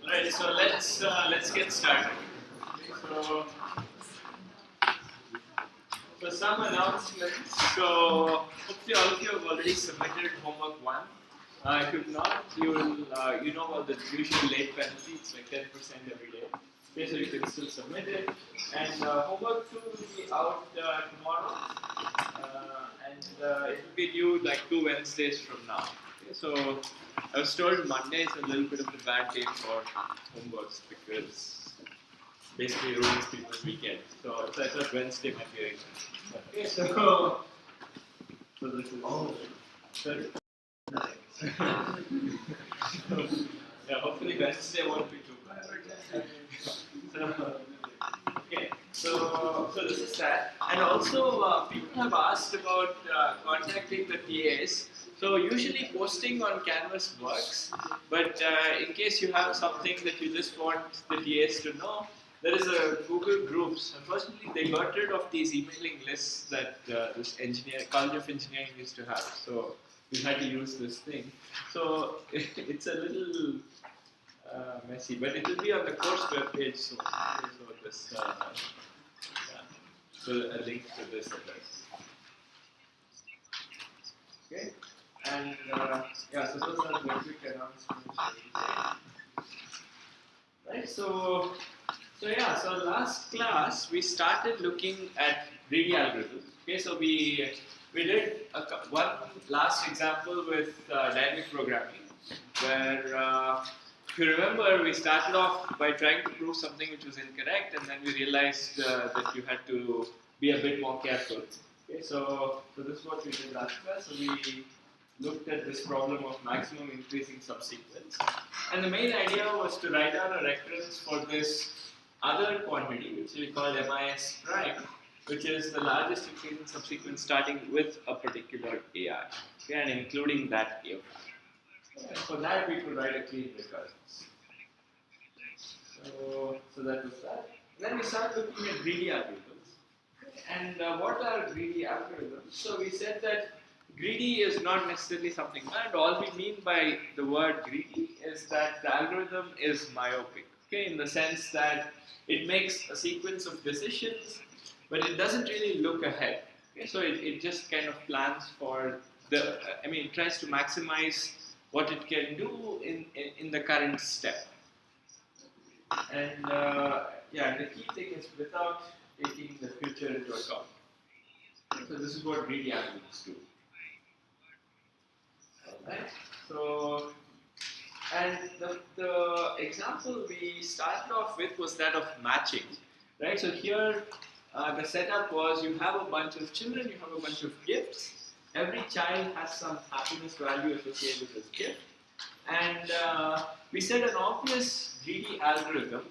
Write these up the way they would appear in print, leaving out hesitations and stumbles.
Right, so let's get started. So some announcements. So hopefully all of you have already submitted homework 1. If you've not, you will you know about the usual late penalty. It's like 10% every day. Okay, so you can still submit it. And homework 2 will be out tomorrow, and it will be due like 2 Wednesdays from now. Okay, so I was told Monday is a little bit of a bad day for homeworks because basically ruins people's weekend. So I thought Wednesday might be a good. Okay, so this is sorry. Yeah, hopefully Wednesday won't be too bad. So this is that. And also people have asked about contacting the TAs. So usually posting on Canvas works, but in case you have something that you just want the TAs to know, there is a Google Groups. Unfortunately, they got rid of these emailing lists that this College of Engineering used to have. So we had to use this thing. So it's a little messy, but it will be on the course webpage soon. So this, so a link to this address. Okay, and so those are the quick announcements. Right. So last class we started looking at greedy algorithms. Okay, so we did one last example with dynamic programming, where if you remember, we started off by trying to prove something which was incorrect, and then we realized that you had to be a bit more careful. Okay, so this is what we did last class. So we looked at this problem of maximum increasing subsequence, and the main idea was to write down a recurrence for this other quantity, which we call MIS prime, which is the largest increasing subsequence starting with a particular AI, okay, and including that AI. And for that, we could write a clean recurrence. So that was that. Then we started looking at greedy algorithms. And what are greedy algorithms? So we said that greedy is not necessarily something bad. All we mean by the word greedy is that the algorithm is myopic. Okay, in the sense that it makes a sequence of decisions, but it doesn't really look ahead. Okay, so it just kind of plans for the. It tries to maximize what it can do in the current step. And the key thing is without taking the future into account. So this is what greedy algorithms do. Alright. So, and the example we started off with was that of matching. Right. So here the setup was you have a bunch of children, you have a bunch of gifts. Every child has some happiness value associated with this gift. And we said an obvious greedy algorithm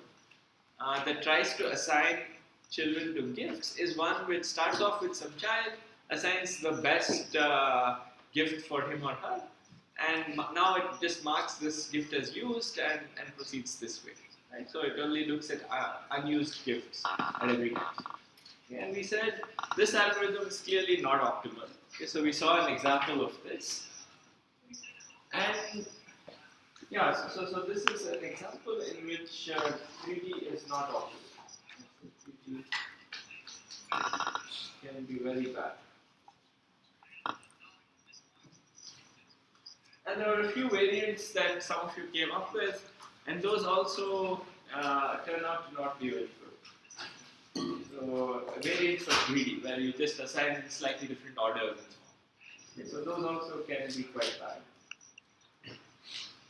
that tries to assign children to gifts is one which starts off with some child, assigns the best gift for him or her, and now it just marks this gift as used and proceeds this way. Right? So it only looks at unused gifts at every time. Okay, and we said this algorithm is clearly not optimal. Okay, so we saw an example of this. And so this is an example in which greedy is not optimal. Greedy can be very bad. And there are a few variants that some of you came up with, and those also turn out to not be very good. So variants of greedy, where you just assign in slightly different orders and so on. Okay, so those also can be quite bad.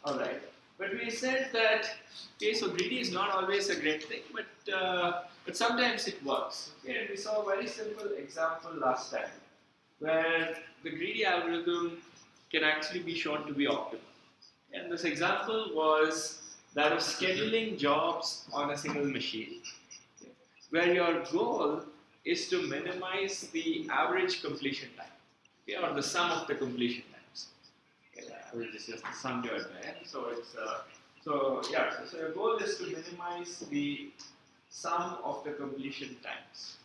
Alright, but we said that, okay, so greedy is not always a great thing, but sometimes it works. Okay, and we saw a very simple example last time, where the greedy algorithm can actually be shown to be optimal. And this example was that of scheduling jobs on a single machine, okay, where your goal is to minimize the average completion time, okay, or the sum of the completion times. Okay, average is just the sum divided by n. So it's so your goal is to minimize the sum of the completion times.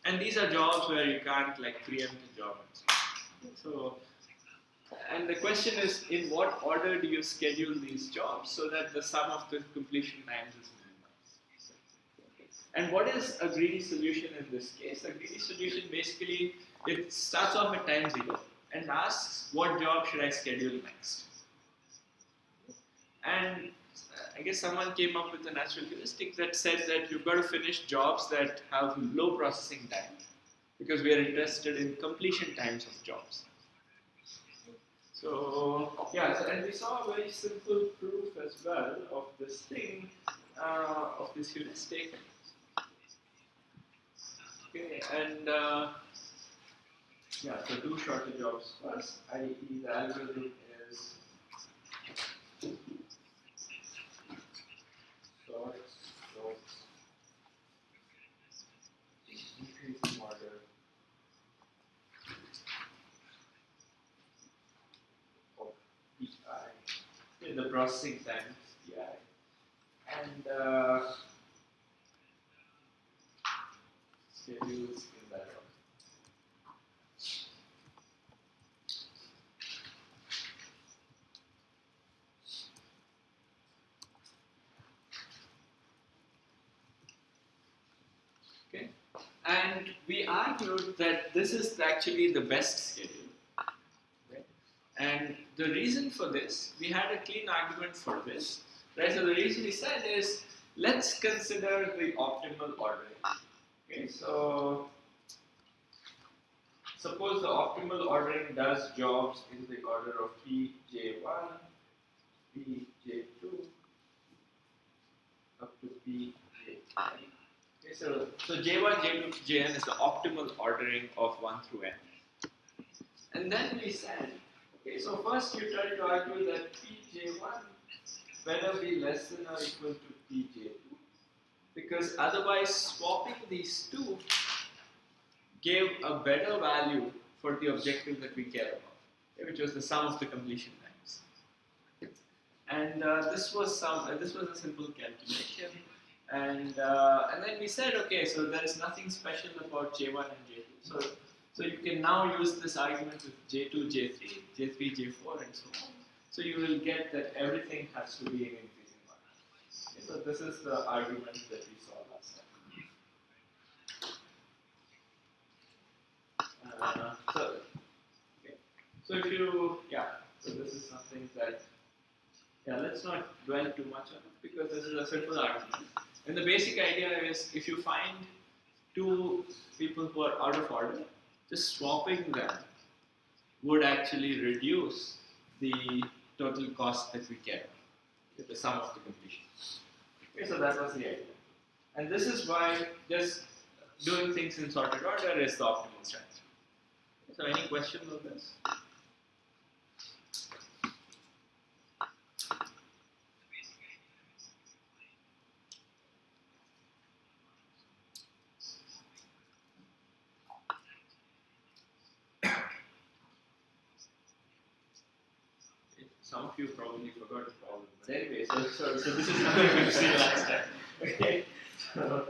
And these are jobs where you can't like preempt a job and so. And the question is, in what order do you schedule these jobs so that the sum of the completion times is minimized? And what is a greedy solution in this case? A greedy solution basically, it starts off at time 0 and asks, what job should I schedule next? And I guess someone came up with a natural heuristic that said that you've got to finish jobs that have low processing time, because we are interested in completion times of jobs. So, and we saw a very simple proof as well of this thing, of this heuristic. Okay, and so do shorter jobs first, i.e. the algorithm is short jobs in increasing order. The processing time is Pi, and schedules in that order. Okay, and we argued that this is actually the best schedule. And the reason for this, we had a clean argument for this, right? So the reason we said is, let's consider the optimal ordering. Okay, so suppose the optimal ordering does jobs in the order of Pj1, Pj2, up to Pjn. Okay, so J1, J2, Jn is the optimal ordering of 1 through n. And then we said, okay, so first you try to argue that Pj1 better be less than or equal to Pj2, because otherwise swapping these two gave a better value for the objective that we care about, okay, which was the sum of the completion times. And this was a simple calculation, and then we said, okay, so there is nothing special about J1 and J2, so you can now use this argument with J2, J3, J3, J4, and so on. So you will get that everything has to be in increasing order. Okay, so this is the argument that we saw last time. So if you, so this is something that, let's not dwell too much on it, because this is a simple argument. And the basic idea is, if you find two people who are out of order, just swapping them would actually reduce the total cost that we care about, the sum of the completion. Okay, so that was the idea. And this is why just doing things in sorted order is the optimal strategy. So any questions on this? Some of you probably forgot the problem, but anyway, so this is something we've seen last time. Okay, so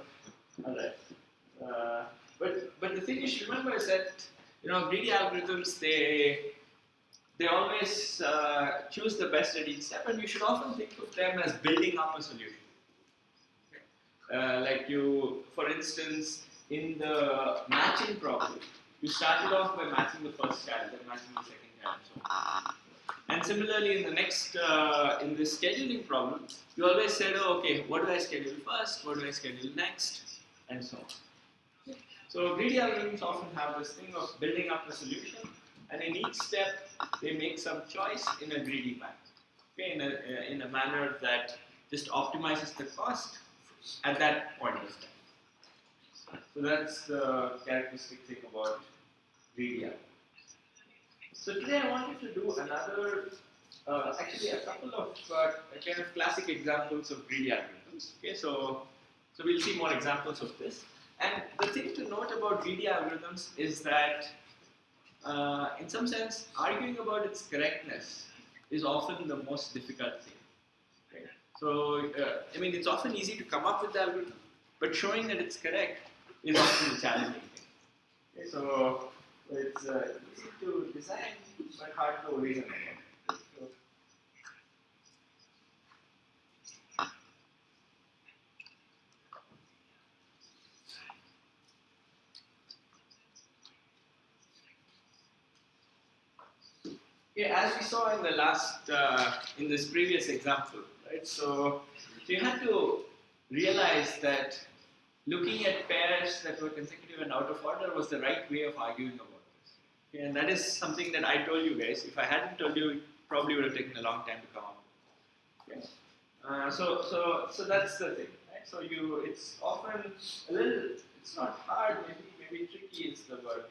alright. But the thing you should remember is that greedy algorithms they always choose the best at each step, and you should often think of them as building up a solution. Like for instance, in the matching problem, you started off by matching the first child, then matching the second child, and so on. And similarly, in the next, in the scheduling problem, you always said, oh, okay, what do I schedule first? What do I schedule next? And so on. So greedy algorithms often have this thing of building up a solution, and in each step they make some choice in a greedy manner. Okay, in a manner that just optimizes the cost at that point of time. So that's the characteristic thing about greedy algorithms. So today I wanted to do another, actually a couple of kind of classic examples of greedy algorithms. Okay, so we'll see more examples of this. And the thing to note about greedy algorithms is that, in some sense, arguing about its correctness is often the most difficult thing. Right? So, I mean, it's often easy to come up with the algorithm, but showing that it's correct is often the challenging thing. Okay, so it's easy to design, but hard to reason about. So, yeah, as we saw in the last, in this previous example, right? So you had to realize that looking at pairs that were consecutive and out of order was the right way of arguing about this. Okay, and that is something that I told you guys. If I hadn't told you, it probably would have taken a long time to come up with. Okay? So that's the thing, right? So it's often a little, it's not hard, maybe tricky is the word.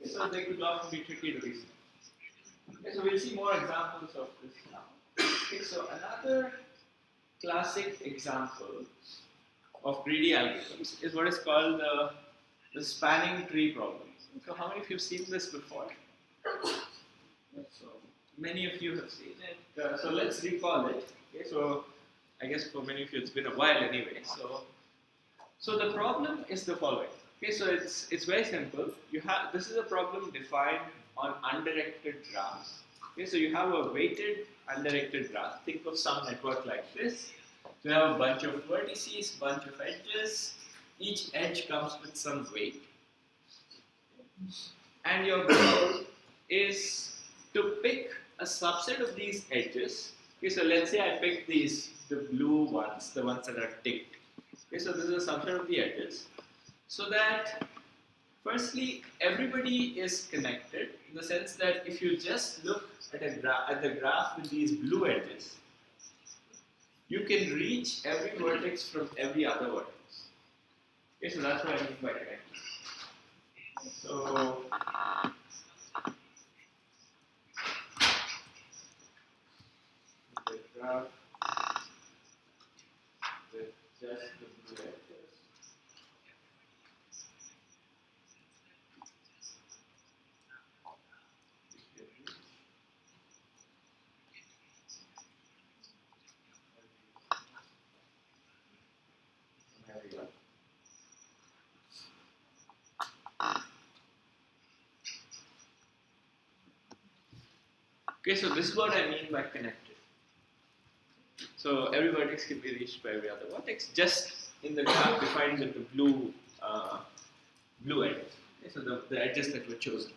Okay, so they could often be tricky to reason. Okay, so we'll see more examples of this now. Okay, so another classic example of greedy algorithms is what is called the spanning tree problem. So how many of you have seen this before? So many of you have seen it. So let's recall it. Okay, so I guess for many of you it's been a while anyway. So the problem is the following. Okay, so it's very simple. This is a problem defined on undirected graphs. Okay, so you have a weighted undirected graph. Think of some network like this. So you have a bunch of vertices, bunch of edges. Each edge comes with some weight. And your goal is to pick a subset of these edges. Okay, so let's say I pick the blue ones, the ones that are ticked. Okay, so this is a subset of the edges. So that firstly, everybody is connected in the sense that if you just look at the graph with these blue edges, you can reach every vertex from every other vertex. Okay, so that's what I mean by connected. So the graph with just the blue edges. Okay, so this is what I mean by connected. So every vertex can be reached by every other vertex, just in the graph defined with the blue edges. Okay, so the edges that were chosen.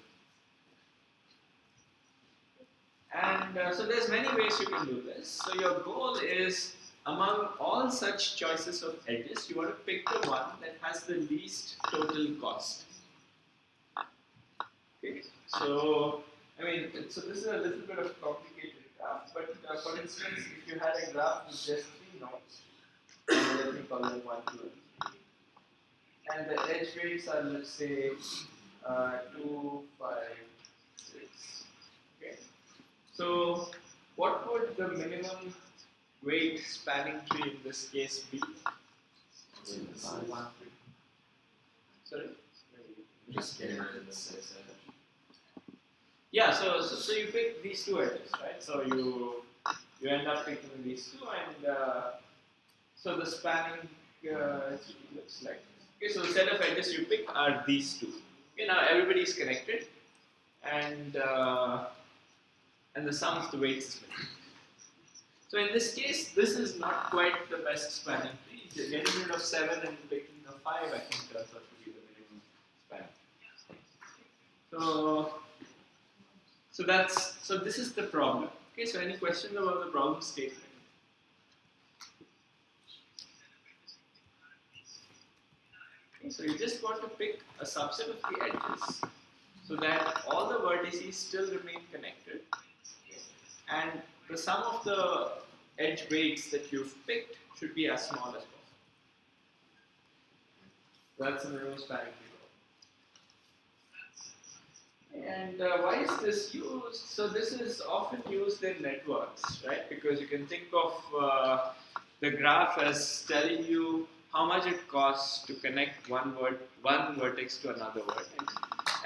And so there's many ways you can do this. So your goal is, among all such choices of edges, you want to pick the one that has the least total cost. Okay, so I mean, so this is a little bit of a complicated graph, but for instance, if you had a graph with just 3 nodes, let me call them 1, 2, and 3, and the edge weights are, let's say, 2, 5, 6. Okay. So what would the minimum weight spanning tree in this case be? Sorry? Just get rid of the 6 edge. Yeah, so you pick these 2 edges, right? So you end up picking these 2, and so the spanning looks like this. Okay, so the set of edges you pick are these 2. Okay, now everybody is connected, and the sum of the weights is minimal. So in this case, this is not quite the best spanning tree. Getting rid of 7 and picking the 5, I think turns out to be the minimum span. So this is the problem. Okay, so any questions about the problem statement? Okay, so you just want to pick a subset of the edges so that all the vertices still remain connected, and the sum of the edge weights that you've picked should be as small as possible. That's the minimum spanning tree. And why is this used? So this is often used in networks, right? Because you can think of the graph as telling you how much it costs to connect one vertex to another vertex.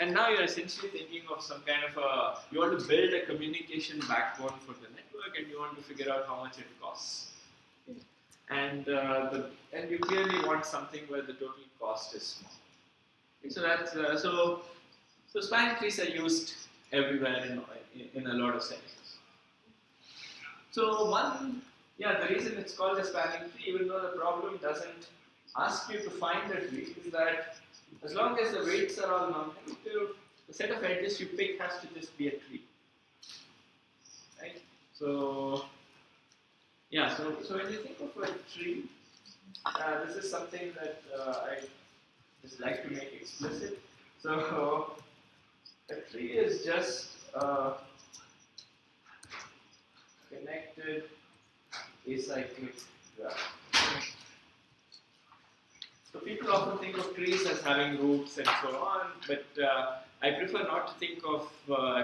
And now you're essentially thinking of some kind of you want to build a communication backbone for the network, and you want to figure out how much it costs. And you clearly want something where the total cost is small. Okay, so that's so spanning trees are used everywhere in a lot of senses. So the reason it's called a spanning tree, even though the problem doesn't ask you to find a tree, is that as long as the weights are all non-negative, the set of edges you pick has to just be a tree, right? So when you think of a tree, this is something that I just like to make explicit. So a tree is just a connected acyclic graph. So people often think of trees as having roots and so on, but I prefer not to think of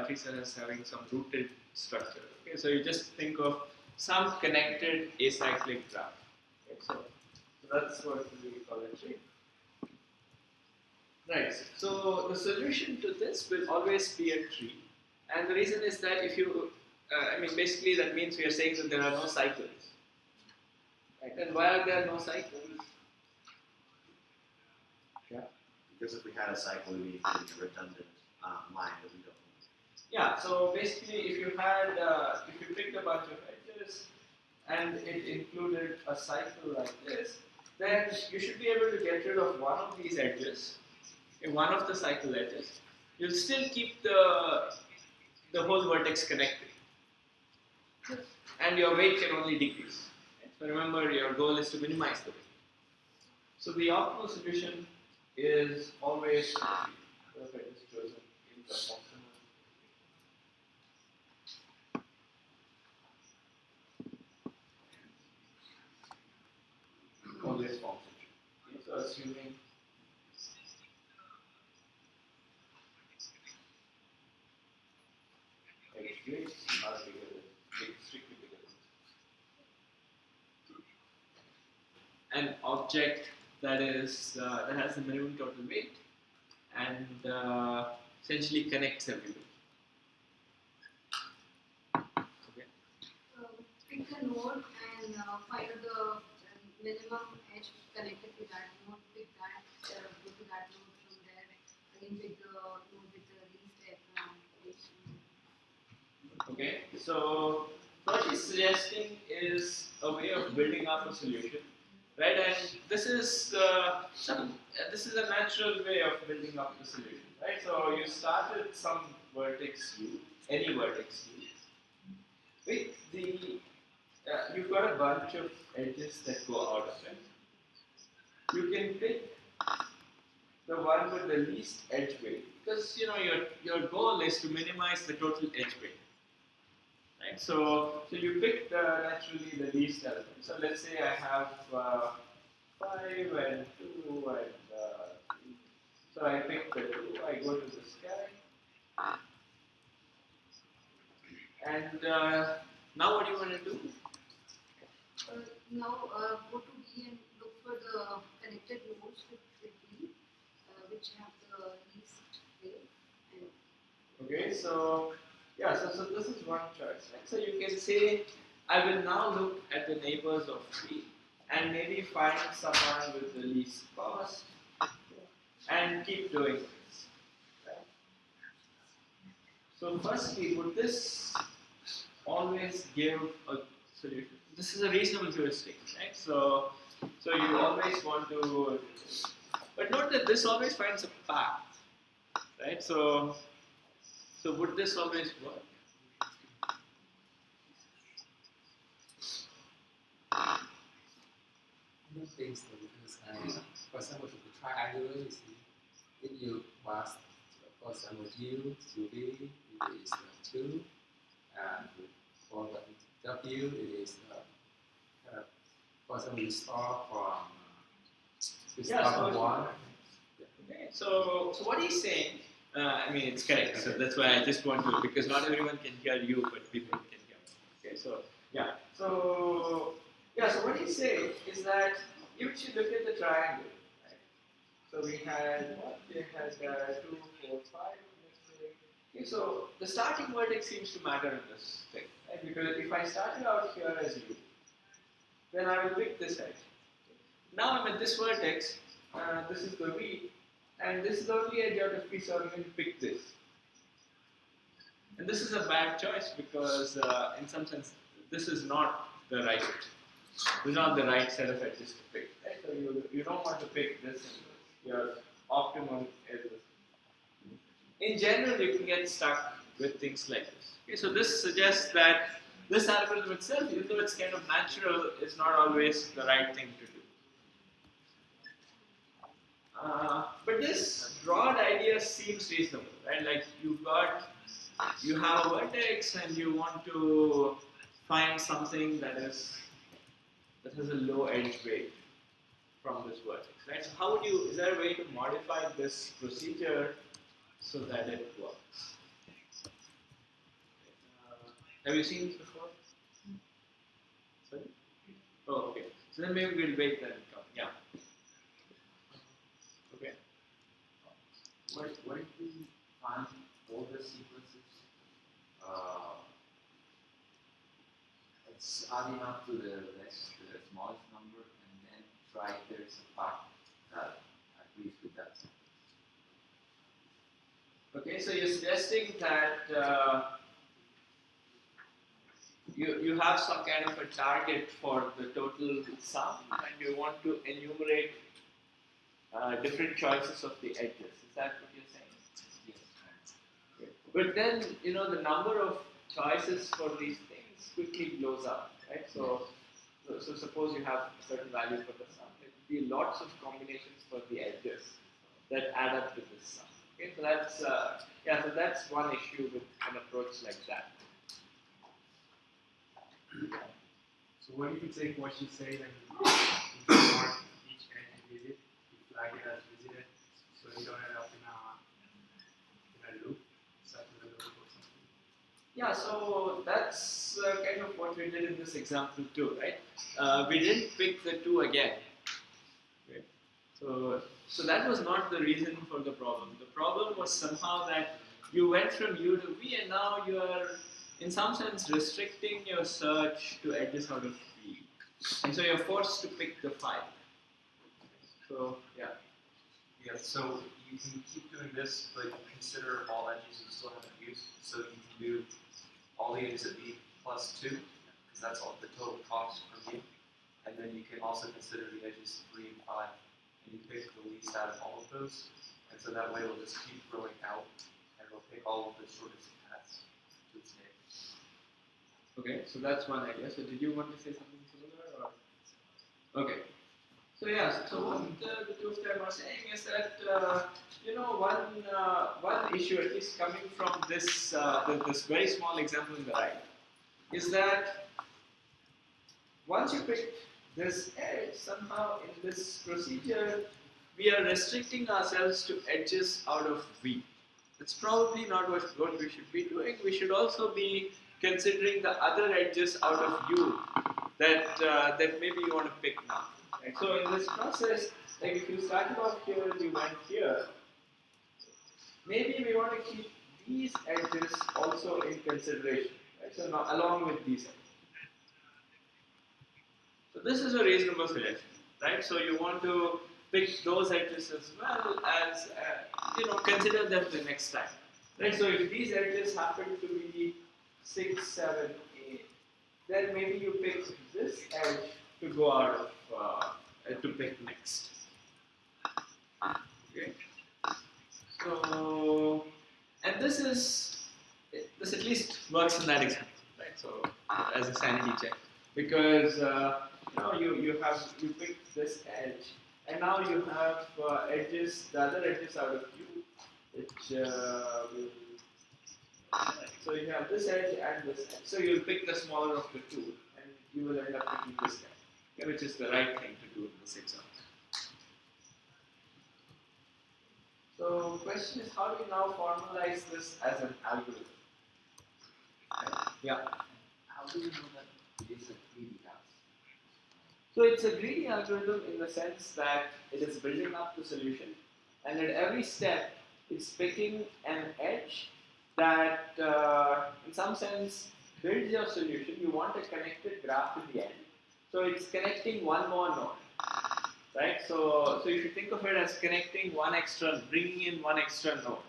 trees as having some rooted structure. Okay, so you just think of some connected acyclic graph. Okay, so that's what we call a tree. Right. So the solution to this will always be a tree, and the reason is that if you, basically that means we are saying that there are no cycles. Right. And why are there no cycles? Because if we had a cycle, we need a redundant line that we don't want. Yeah, so basically if you picked a bunch of edges and it included a cycle like this, then you should be able to get rid of one of these edges, one of the cycle edges. You'll still keep the whole vertex connected. And your weight can only decrease. So remember, your goal is to minimize the weight. So the optimal solution is always perfect is chosen in the optimal. Always forms a tree. So assuming edge weights are strictly bigger than an object that has the minimum total weight and essentially connects everything. Okay. Pick the node and find the minimum edge connected to that node. Pick that, go to that node from there. Again, pick the node with the least edge. Okay. So what he's suggesting is a way of building up a solution. Right, and this is a natural way of building up the solution. Right, so you start with some vertex u, any vertex u. With you've got a bunch of edges that go out of it. You can pick the one with the least edge weight because your goal is to minimize the total edge weight. Right? So you pick naturally the least element. So let's say I have 5 and 2 and 3. So I pick the 2, I go to the sky. And now what do you want to do? Now go to D and look for the connected nodes with D, which have the least weight. Okay, so this is one choice. Right? So you can say, I will now look at the neighbors of D and maybe find someone with the least cost and keep doing this. Right? So firstly, would this always give a solution? This is a reasonable heuristic, right? So you always want to, but note that this always finds a path, right? So would this always work? I don't think so because for example, to the triangle, you see, if you pass, for example, U to B, it is 2, and for the W, it is, for example, you start from so 1. Okay, so what he's saying, I mean, it's correct. So that's why I just want to, because not everyone can hear you, but people can hear me. Okay, so so what he's saying is that you should look at the triangle. Right? So we had what? We had 2, 4, 5. Okay, so the starting vertex seems to matter in this thing, right? Because if I started out here as U, then I will pick this edge. Now I'm at this vertex. This is the V. And this is the only edge out of P, so I'm going to pick this. And this is a bad choice because, in some sense, this is not the right. This is not the right set of edges to pick. Right? So you don't want to pick this. Your optimum is this. In general, you can get stuck with things like this. Okay, so this suggests that this algorithm itself, even though it's kind of natural, is not always the right thing to do. But this broad idea seems reasonable, right? Like you have a vertex and you want to find something that has a low edge weight from this vertex, right? So how would you? Is there a way to modify this procedure so that it works? Have you seen this before? Sorry? Oh, okay. So then maybe we'll wait then. Yeah. Okay. What if we find all the sequences? It's adding up to the smallest number, and then try if there's a path that agrees with that. Okay, so you're suggesting that you have some kind of a target for the total sum, and you want to enumerate different choices of the edges. Is that what you're saying? Yes. Okay. But then, the number of choices for these things quickly blows up, right? So suppose you have a certain value for the sum. There will be lots of combinations for the edges that add up to this sum. Okay, so that's one issue with an approach like that. So what if you take what you say and you mark each edge you visit, you flag it as visited, so you don't end up in a loop, such as a loop or something? Yeah, so that's kind of what we did in this example too, right? We didn't pick the 2 again. Okay. So that was not the reason for the problem. The problem was somehow that you went from U to V, and now you are, in some sense, restricting your search to edges out of V. And so you're forced to pick the 5. So, yeah. Yeah, so you can keep doing this, but consider all edges you still haven't used. So you can do all the edges at B plus 2, because that's all the total cost for B. And then you can also consider the edges 3 and 5, and you pick the least out of all of those. And so that way it'll just keep growing out, and it'll pick all of the shortest paths to its neighbors. Okay, so that's one idea. So did you want to say something similar? Or? Okay. So so what the two of them are saying is that one issue, at least coming from this this very small example in the right, is that once you pick this edge, somehow in this procedure we are restricting ourselves to edges out of V. It's probably not what we should be doing. We should also be considering the other edges out of U that maybe you want to pick now. Right? So in this process, like if you started off here and you went here, maybe we want to keep these edges also in consideration. Right? So now, along with these edges. So this is a reasonable suggestion, right? So you want to pick those edges as well as consider them the next time, right? So if these edges happen to be 6, 7, 8, then maybe you pick this edge to go out of to pick next. Okay. So and this at least works in that example, right? So as a sanity check, because you pick this edge, and now you have edges, the other edges out of U, which will. So you have this edge and this edge. So you'll pick the smaller of the two, and you will end up picking this guy, okay, which is the right thing to do in this example. So question is, how do you now formalize this as an algorithm? Yeah. How do you know that it is a greedy house? So it's a greedy algorithm in the sense that it is building up the solution, and at every step it's picking an edge that in some sense builds your solution. You want a connected graph in the end, so it's connecting one more node, right? So you should think of it as connecting one extra, bringing in one extra node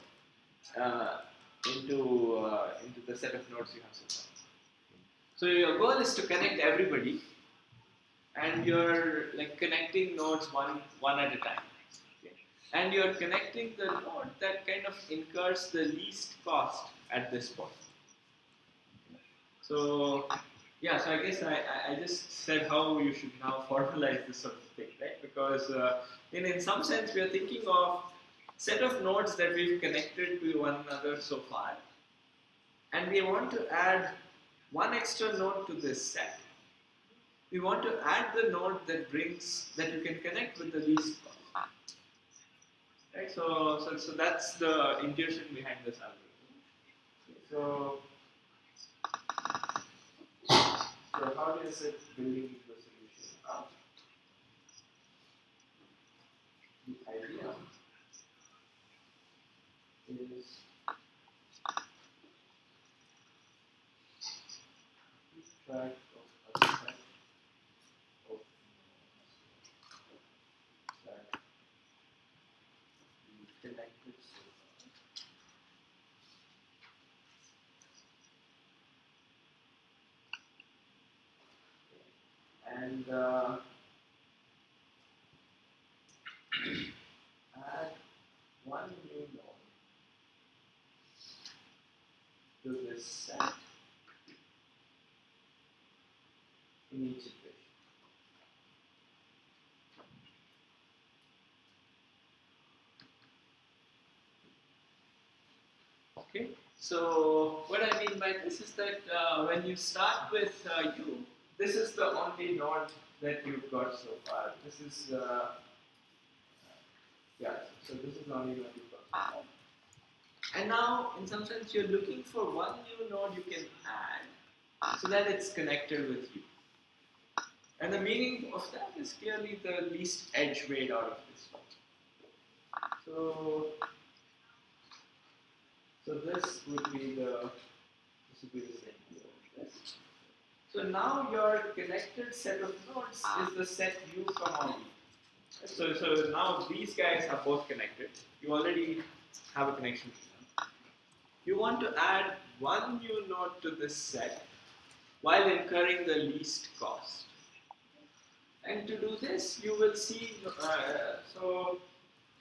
into the set of nodes you have so far. So your goal is to connect everybody, and you're like connecting nodes one at a time. And you're connecting the node that kind of incurs the least cost at this point. So, yeah, so I guess I just said how you should now formalize this sort of thing, right? Because in some sense we are thinking of set of nodes that we've connected to one another so far, and we want to add one extra node to this set. We want to add the node that you can connect with the least cost. Right, so that's the intuition behind this algorithm. So how is it building the solution up? The idea is keep track of a set of that we connected so far. And add one new node to this set in each iteration. Okay, so what I mean by this is that when you start with U, this is the only node that you've got so far. This is, yeah, so this is the only node you've got so far. And now, in some sense, you're looking for one new node you can add so that it's connected with you. And the meaning of that is clearly the least edge weight out of this one. So this would be the same. So now your connected set of nodes is the set U from all these. So now these guys are both connected. You already have a connection to them. You want to add one new node to this set while incurring the least cost. And to do this, you will see.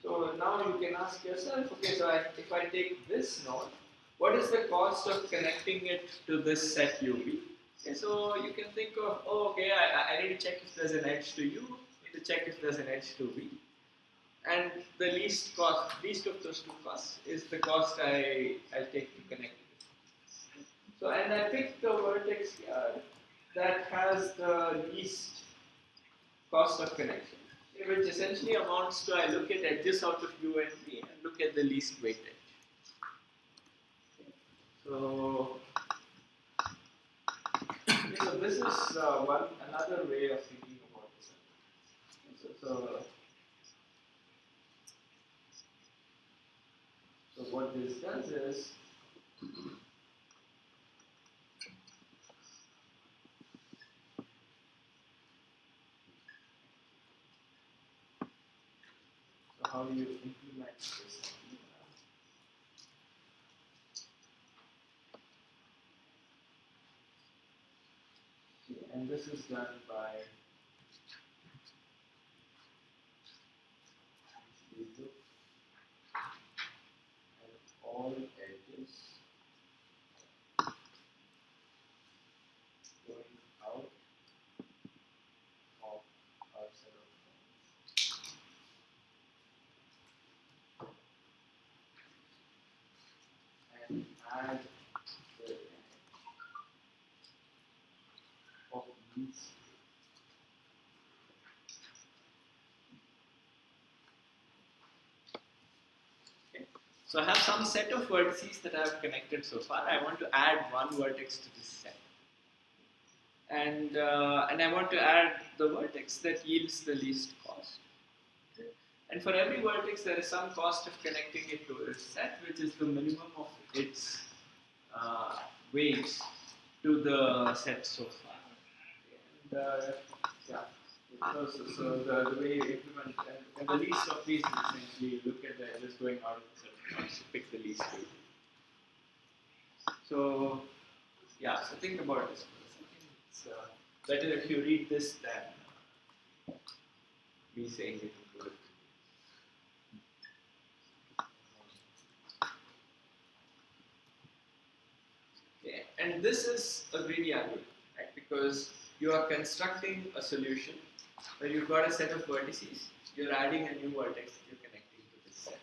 So now you can ask yourself, okay, so if I take this node, what is the cost of connecting it to this set UV? Okay, so you can think of, oh, okay, I need to check if there's an edge to U, need to check if there's an edge to V. And the least of those two costs is the cost I'll take to connect it. So, and I picked the vertex here that has the least cost of connection, which essentially amounts to I look at edges out of U and V and look at the least weight edge. So this is another way of thinking about this. So what this does is how do you implement this? And this is done by we look at all edges going out of our set of points. add the of these. Okay. So I have some set of vertices that I have connected so far. I want to add one vertex to this set. And I want to add the vertex that yields the least cost. Okay. And for every vertex, there is some cost of connecting it to a set, which is the minimum of its weights to the set so far. And yeah, so the way you implement and the least of these is essentially look at the edges going out of the set of points to pick the least weight. So yeah, so think about this for a second. It's better if you read this than me saying it into it. Okay, and this is a greedy algorithm, right? Because you are constructing a solution where you've got a set of vertices, you're adding a new vertex that you're connecting to this set.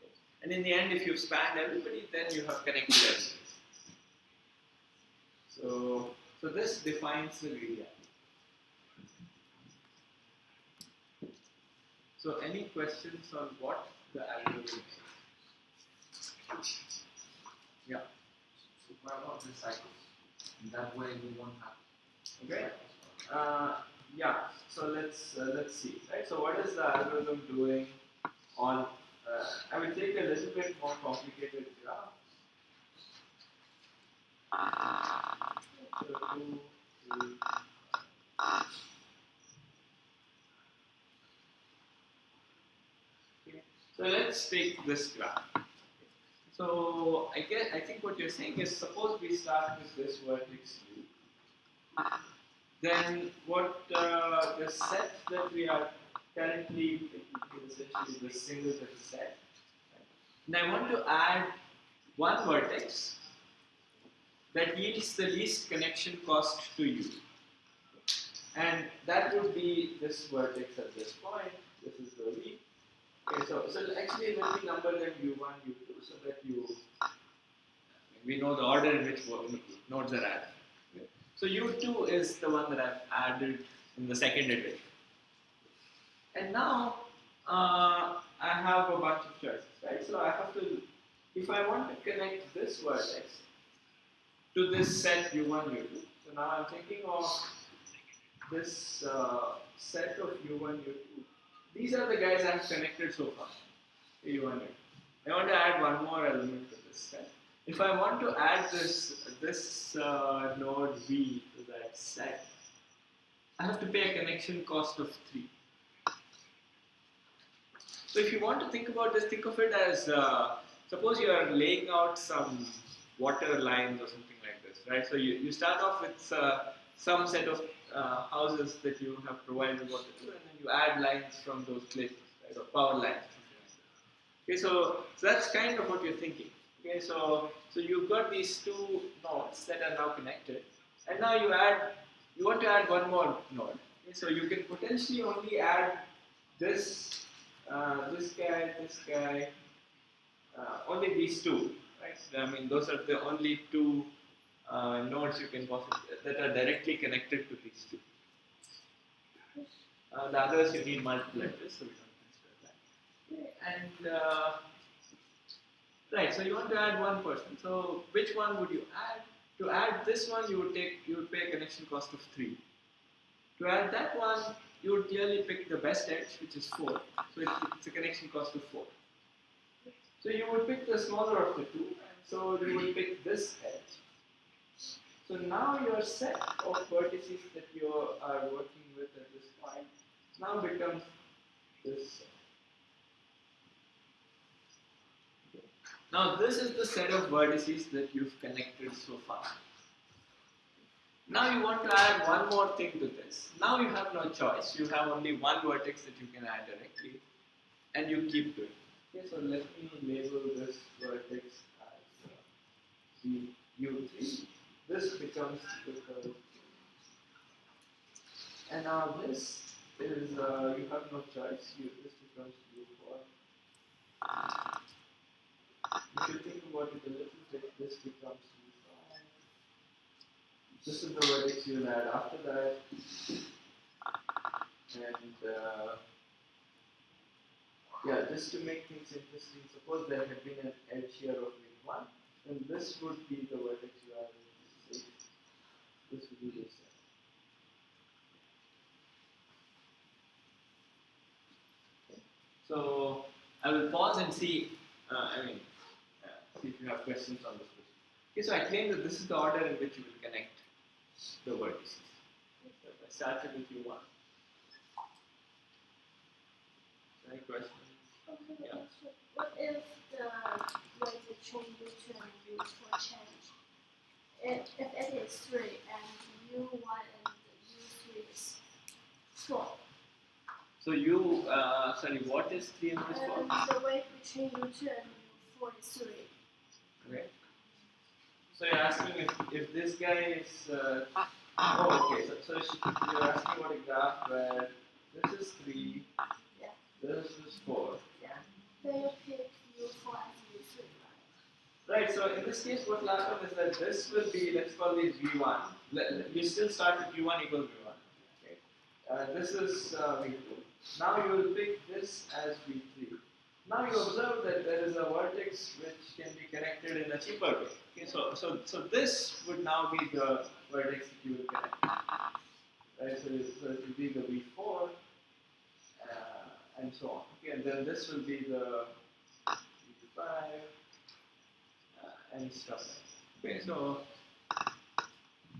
Okay. And in the end, if you've spanned everybody, then you have connected everybody. So this defines the greedy algorithm. So any questions on what the algorithm is? Yeah. So what about the cycles? In that way we won't have Okay. Yeah. So let's see. Right. So what is the algorithm doing on? I will take a little bit more complicated graph. So 2, 3. Okay. So let's take this graph. So I think what you're saying is, suppose we start with this vertex U. Then what the set that we are currently picking is essentially the singleton set. And I want to add one vertex that yields the least connection cost to U. And that would be this vertex at this point. This is the V. Okay, so actually let me number them U1, U2 so that we know the order in which nodes are added. Okay. So U2 is the one that I've added in the second iteration. And now I have a bunch of choices, right? So I have to, if I want to connect this vertex to this set U1, U2, so now I'm thinking of this set of U1, U2. These are the guys I've connected so far, U1, U2. I want to add one more element to this set. If I want to add this node V to that set, I have to pay a connection cost of 3. So if you want to think about this, think of it as, suppose you are laying out some water lines or something like this, right? So you start off with some set of houses that you have provided water to, and then you add lines from those places, right? Or power lines, something like that. Okay, so that's kind of what you're thinking. Okay, so you've got these two nodes that are now connected, and now you want to add one more node. Okay, so you can potentially only add this guy, only these two, right? I mean, those are the only two nodes you can possibly that are directly connected to these two. The others you need multiple edges, so we don't consider that. Okay, and right, so you want to add one person. So which one would you add? To add this one, you would pay a connection cost of 3. To add that one, you would clearly pick the best edge, which is 4. So it's a connection cost of 4. So you would pick the smaller of the two, and so you would pick this edge. So now your set of vertices that you are working with at this point now becomes this set. Okay. Now this is the set of vertices that you've connected so far. Now you want to add one more thing to this. Now you have no choice. You have only one vertex that you can add directly, and you keep doing it. Okay, so let me label this vertex as U3. This becomes the curve. And now this is, you have no choice. This becomes U4. You should think about it a little bit this is the vertex you will add after that, and yeah, just to make things interesting, suppose there had been an edge here of weight 1, then this would be the vertex you add with 6. This would be this. Okay. So I will pause and see. See if you have questions on this question. Okay, so I claim that this is the order in which you will connect the vertices. So I started with U1. Any questions? Okay, Yeah. so what if the weighted chain U2 and U4 change? If it is 3 and U1 and U3 is 4. So sorry, what is 3 and what is 4? And the weight between U2 and U4 is 3. Okay. So you're asking if this guy is. Oh, okay. So you're asking about a graph where this is 3, Yeah. this is 4. Yeah. Then you pick U4 and U3, Right, so in this case, what will happen is that this will be, let's call this V1. You still start with U1 equals V1. Okay. This is V2. Now you will pick this as V3. Now you observe that there is a vertex which can be connected in a cheaper way. Okay, so this would now be the vertex that you will connect. Right, so it will be the V4 and so on. Okay, and then this will be the V5 and stuff like that. Okay, so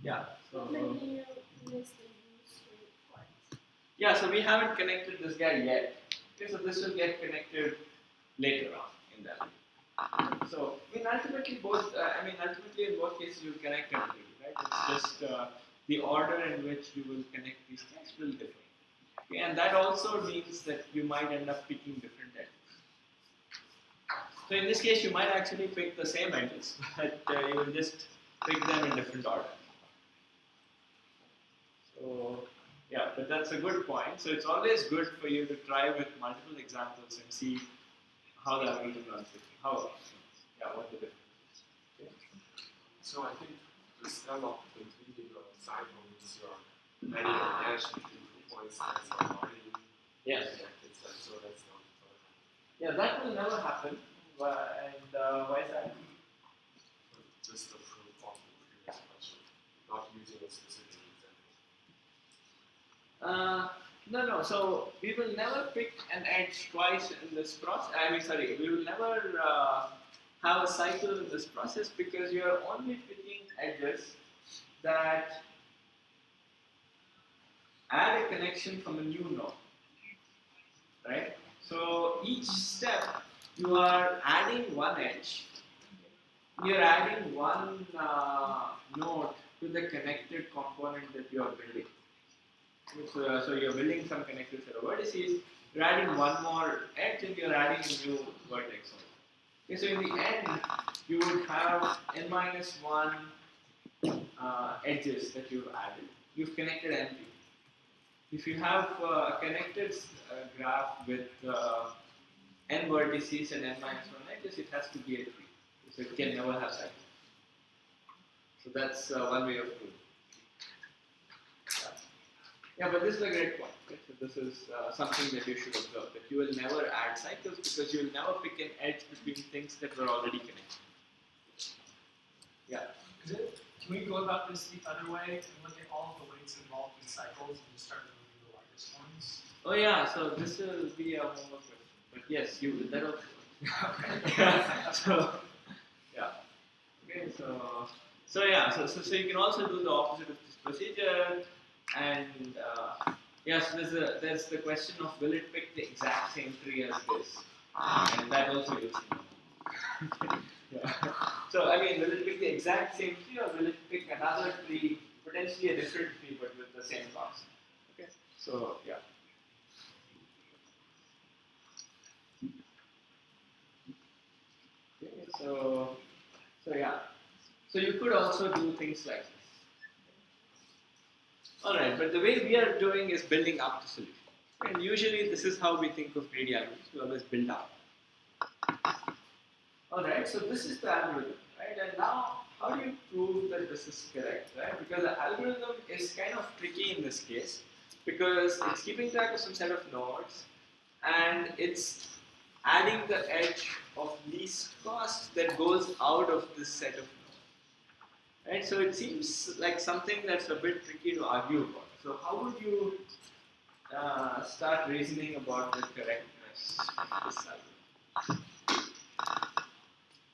yeah. So right? Maybe you miss the U3 part. yeah, so we haven't connected this guy yet. Okay, so this will get connected later on in that. So ultimately in both cases you will connect everything, right? It's just the order in which you will connect these things will differ. Okay, and that also means that you might end up picking different edges. So in this case, you might actually pick the same edges, but you will just pick them in different order. So yeah, but that's a good point. So it's always good for you to try with multiple examples and see how the algorithm runs it. What the difference is. Okay. So I think the step of completing the cycle is you're adding an edge between 2 points that's already Yes. connected. So that's not Yeah, that will never happen. And why is that? just the proof of the previous question, not using a specific example. No. So we will never pick an edge twice in this process. We will never have a cycle in this process because you are only picking edges that add a connection from a new node, right? So each step you are adding one edge. You are adding one node to the connected component that you are building. So you're building some connected set of vertices, you're adding one more edge and you're adding a new vertex. Okay, so in the end, you would have n-1 edges that you've added. You've connected n. If you have a connected graph with n vertices and n-1 edges, it has to be a tree. So it can never have cycles. So that's one way of doing it. Yeah, but this is a great point. Right? So this is something that you should observe, that you will never add cycles because you will never pick an edge between things that were already connected. Yeah. Can we go about this the other way and look at all of the weights involved in cycles and just start removing the largest ones? Oh yeah, so this will be a homework question. But yes, you will. That also. So yeah. Okay, so you can also do the opposite of this procedure. And yes, there's the question of will it pick the exact same tree as this, and that also is. Yeah. So will it pick the exact same tree or will it pick another tree, potentially a different tree but with the same cost? Okay. So yeah. Okay. So yeah. So you could also do things like this. Alright, but the way we are doing is building up the solution. And usually this is how we think of greedy algorithms, we always build up. Alright, so this is the algorithm, right? And now how do you prove that this is correct, right? Because the algorithm is kind of tricky in this case because it's keeping track of some set of nodes and it's adding the edge of least cost that goes out of this set of nodes, right? So it seems like something that's a bit tricky to argue about. So how would you start reasoning about the correctness of this algorithm?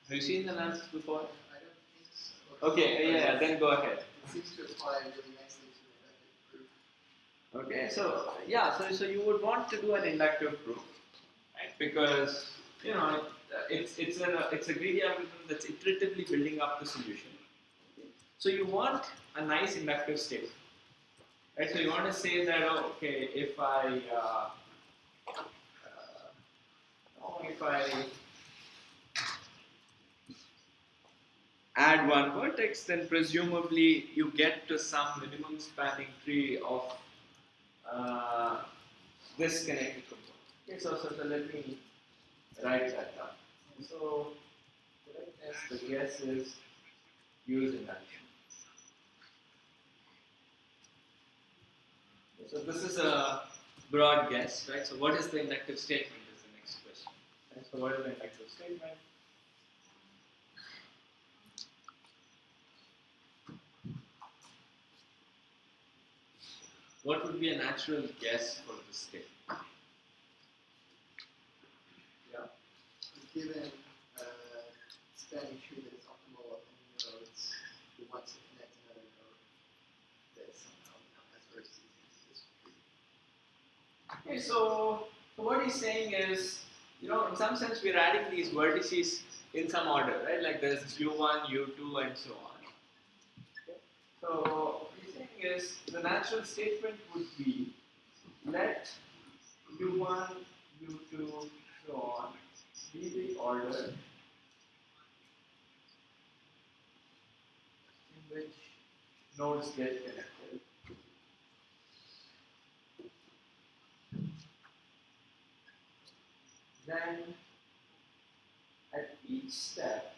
Have you seen the analysis before? I don't think so. Okay, yeah, then go ahead. It seems to apply really nicely to inductive proof. Okay, so yeah, so you would want to do an inductive proof, right? Because you know it's a greedy algorithm that's iteratively building up the solution. So you want a nice inductive statement, right? So you want to say that okay, if I add one vertex, then presumably you get to some minimum spanning tree of this connected component. Okay, so let me write that down. So correctness, the guess is use induction. Okay, so this is a broad guess, right? So what is the inductive statement is the next question. Right? So what is the inductive statement? What would be a natural guess for this statement? Yeah. Given spanning tree that is optimal of any nodes, we want to connect another node that somehow has vertices into this tree. Okay, so what he's saying is, you know, in some sense we're adding these vertices in some order, right? Like there's U1, U2, and so on. Okay. So what he's saying is the natural statement would be let U1, U2, so on be the order in which nodes get connected. Then at each step,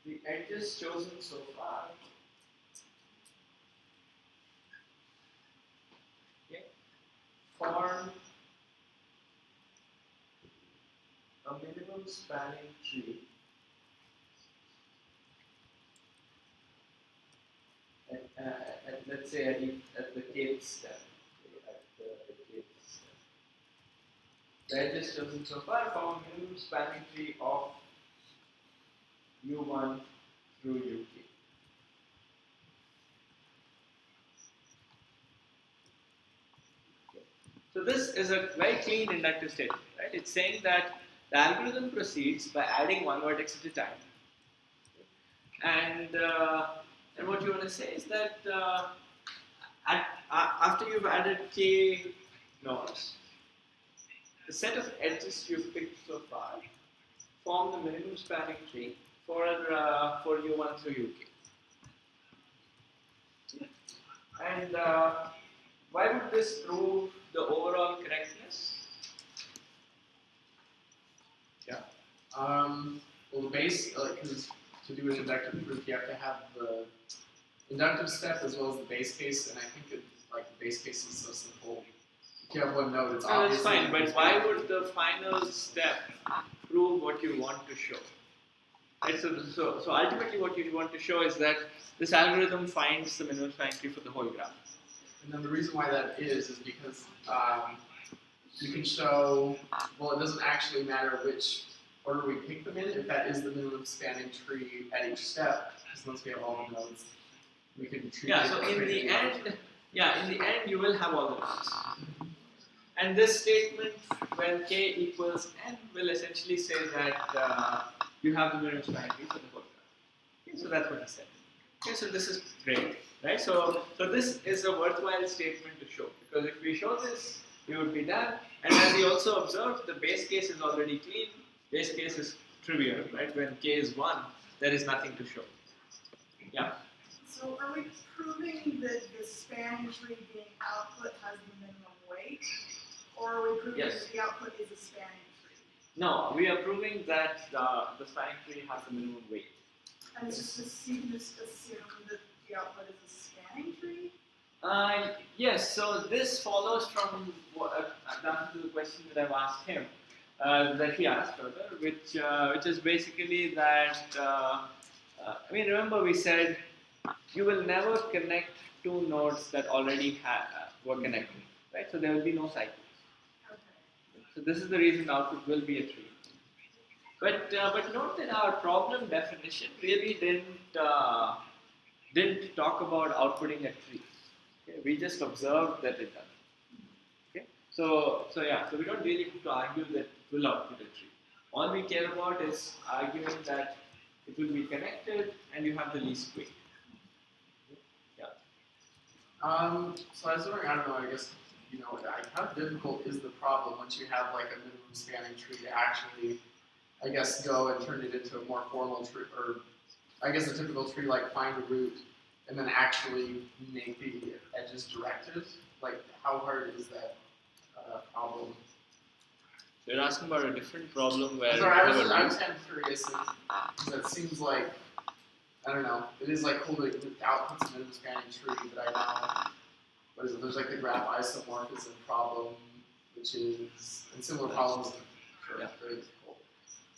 the edges chosen so far form a minimum spanning tree at let's say at the kth step. The edges chosen so far form a minimum spanning tree of U1 through UK. So this is a very clean inductive statement, right? It's saying that the algorithm proceeds by adding one vertex at a time. And what you want to say is that after you've added k nodes, the set of edges you've picked so far form the minimum spanning tree for U1 through UK. And why would this prove the overall correctness? Yeah. Well, the base, because to do an inductive proof, you have to have the inductive step as well as the base case, and I think the base case is so simple. If you have one node, it's obvious. That's fine, but why would the final step prove what you want to show? Right, so ultimately what you want to show is that this algorithm finds the minimum spanning tree for the whole graph. And then the reason why that is because you can show, well, it doesn't actually matter which order we pick them in, if that is the minimum spanning tree at each step, because once we have all the nodes, we can treat it. So in the end, you will have all the nodes. And this statement, when k equals n, will essentially say that you have the minimum spanning tree for the whole graph. Okay, so that's what he said. Okay, so this is great, right? So this is a worthwhile statement to show, because if we show this, we would be done. And as he also observed, the base case is already clean. Base case is trivial, right? When k is 1, there is nothing to show. Yeah? So are we proving that the spanning tree being output has the minimum weight? Or are we proving that the output is a spanning tree? No, we are proving that the spanning tree has a minimum weight. And just assume that the output is a spanning tree? Yes, so this follows from the answer to the question that I've asked him, that he asked rather, which is basically that, I mean, remember we said you will never connect two nodes that already were connected, right? So there will be no cycles. So this is the reason the output will be a tree. But note that our problem definition really didn't talk about outputting a tree. Okay? We just observed that it does. Okay? So we don't really need to argue that it will output a tree. All we care about is arguing that it will be connected and you have the least weight. Yeah. So I was wondering, I don't know, I guess, how difficult is the problem once you have like a minimum spanning tree to actually, I guess, go and turn it into a more formal tree, or I guess a typical tree, like find a root and then actually make the edges directed? Like, how hard is that problem? So you're asking about a different problem where... Sorry, I was kind of curious, because it seems like, I don't know, it is like cool to output some minimum spanning tree, but I know, what is it, there's like the graph isomorphism problem, which is, and similar problems, very difficult.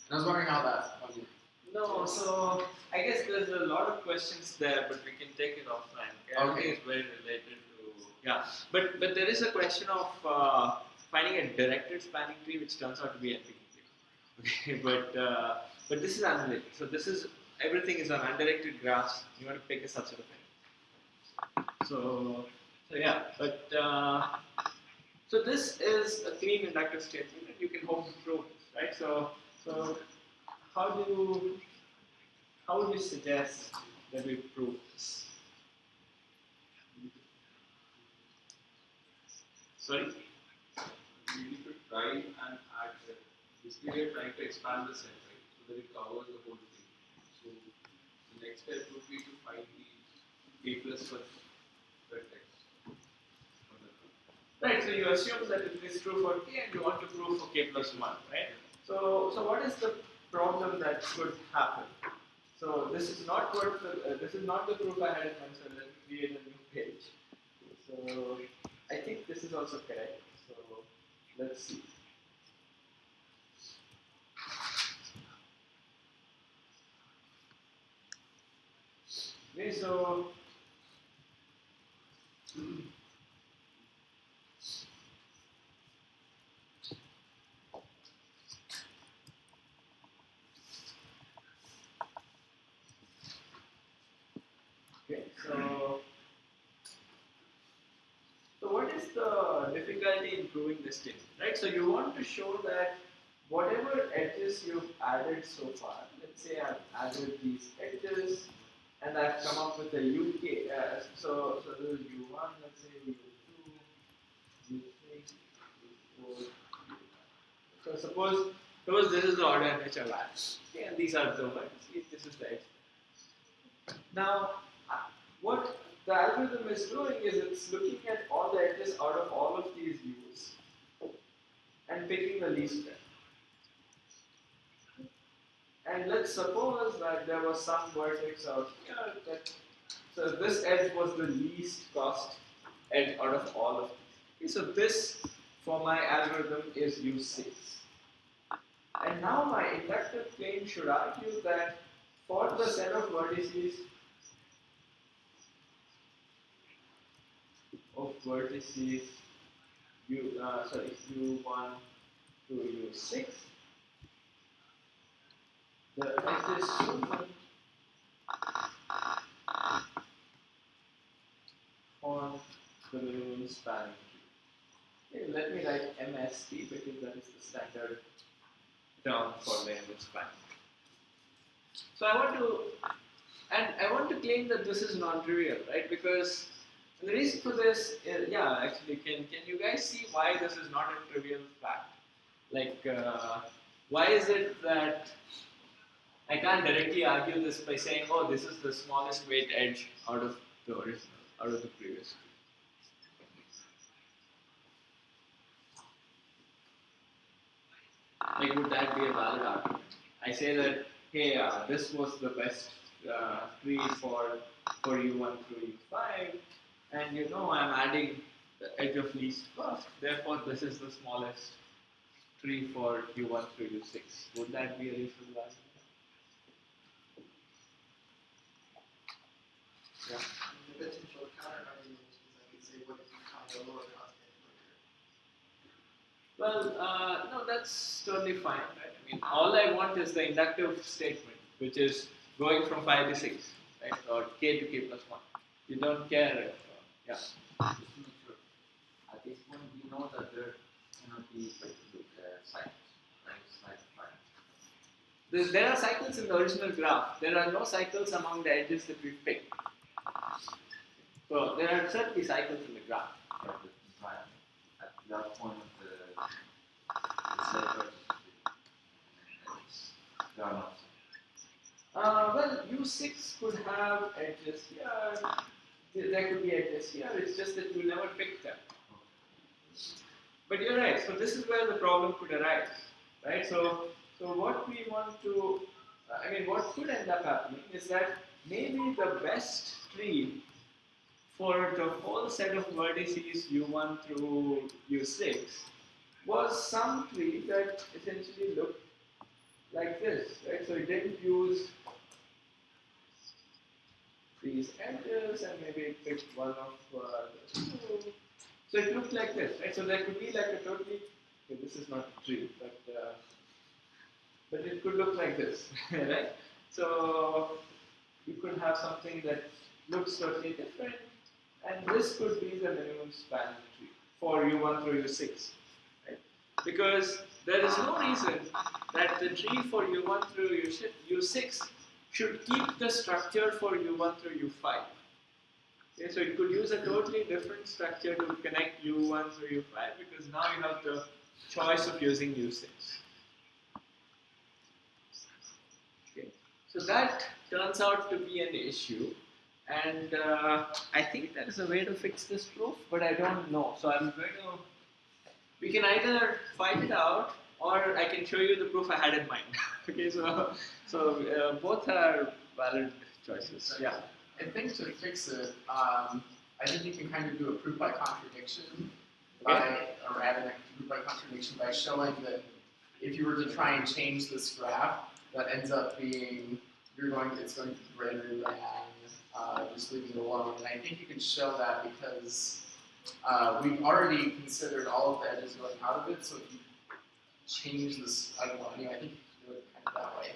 And I was wondering how that one. No, so I guess there's a lot of questions there, but we can take it offline. Okay? I don't think it's very related to but there is a question of finding a directed spanning tree, which turns out to be NP. Okay, but this is analytic. So this is everything is on undirected graphs. You want to pick a subset of it. So yeah, but so this is a clean inductive statement, and you can hope to prove this, right? So how would you suggest that we prove this? Sorry? You need to try and add set. Basically, we are trying to expand the set, right, so that it covers the whole thing. So the next step would be to find the k plus 1 vertex. Right, so you assume that it is true for k and you want to prove for k plus 1, right? So what is the problem that could happen? So this is not this is not the proof I had in mind, so let me create a new page. So I think this is also correct. So let's see. Okay, so what is the difficulty in proving this statement, right? So you want to show that whatever edges you've added so far, let's say I've added these edges and I've come up with a UK, so this is U1, let's say U2, U3, U4, U5. So suppose this is the order in which I've added, okay, and these are the vertices, this is the edge. Now, what the algorithm is doing is it's looking at all the edges out of all of these views and picking the least edge. And let's suppose that there was some vertex out here so this edge was the least cost edge out of all of these. Okay, so this for my algorithm is U6. And now my inductive claim should argue that for the set of vertices U1 to U6, the edges U1 form the minimum spanning tree. Okay, let me write MST because that is the standard term for minimum spanning. So I want to claim that this is non-trivial, right? Because the reason for this is, actually, can you guys see why this is not a trivial fact? Like, why is it that I can't directly argue this by saying, oh, this is the smallest weight edge out of the original, out of the previous tree? Like, would that be a valid argument? I say that, hey, this was the best tree for U1 through U5, and I'm adding the edge of least first. Therefore, this is the smallest tree for U1 through U6. Would that be a reasonable argument? Yeah. The potential counter argument is I could say, what if you find a lower cost neighbor? Well, no, that's totally fine, right? I mean, all I want is the inductive statement, which is going from 5 to 6, right? Or k to k plus 1. You don't care if, yeah. Just to make sure, at this point, we know that there cannot be cycles, right? It's like fine. There are cycles in the original graph. There are no cycles among the edges that we picked. So there are certainly cycles in the graph. At that point of the set versus there are not. Well, U6 could have edges here. There could be edges here. It's just that you never pick them. But you're right. So this is where the problem could arise, right? So what we want to, what could end up happening is that maybe the best tree for the whole set of vertices U1 through U6 was some tree that essentially looked like this, right? So it didn't use these edges and maybe it picked one of the two. So it looked like this, right? So there could be like a totally, okay, this is not a tree, but it could look like this, right? So you could have something that looks totally different, and this could be the minimum spanning tree for U1 through U6, right? Because there is no reason that the tree for U1 through U6 should keep the structure for U1 through U5. Okay, so it could use a totally different structure to connect U1 through U5 because now you have the choice of using U6. Okay, so that turns out to be an issue, and I think there is a way to fix this proof, but I don't know. So I'm going to. We can either find it out, or I can show you the proof I had in mind. Okay, so both are valid choices. Yeah. I think to fix it, I think you can kind of do a proof by contradiction, or add a proof by contradiction by showing that if you were to try and change this graph, that ends up being it's going to be greater than just leaving it alone. And I think you can show that because we've already considered all of the edges going out of it. So if you change this, I think you can do it kind of that way.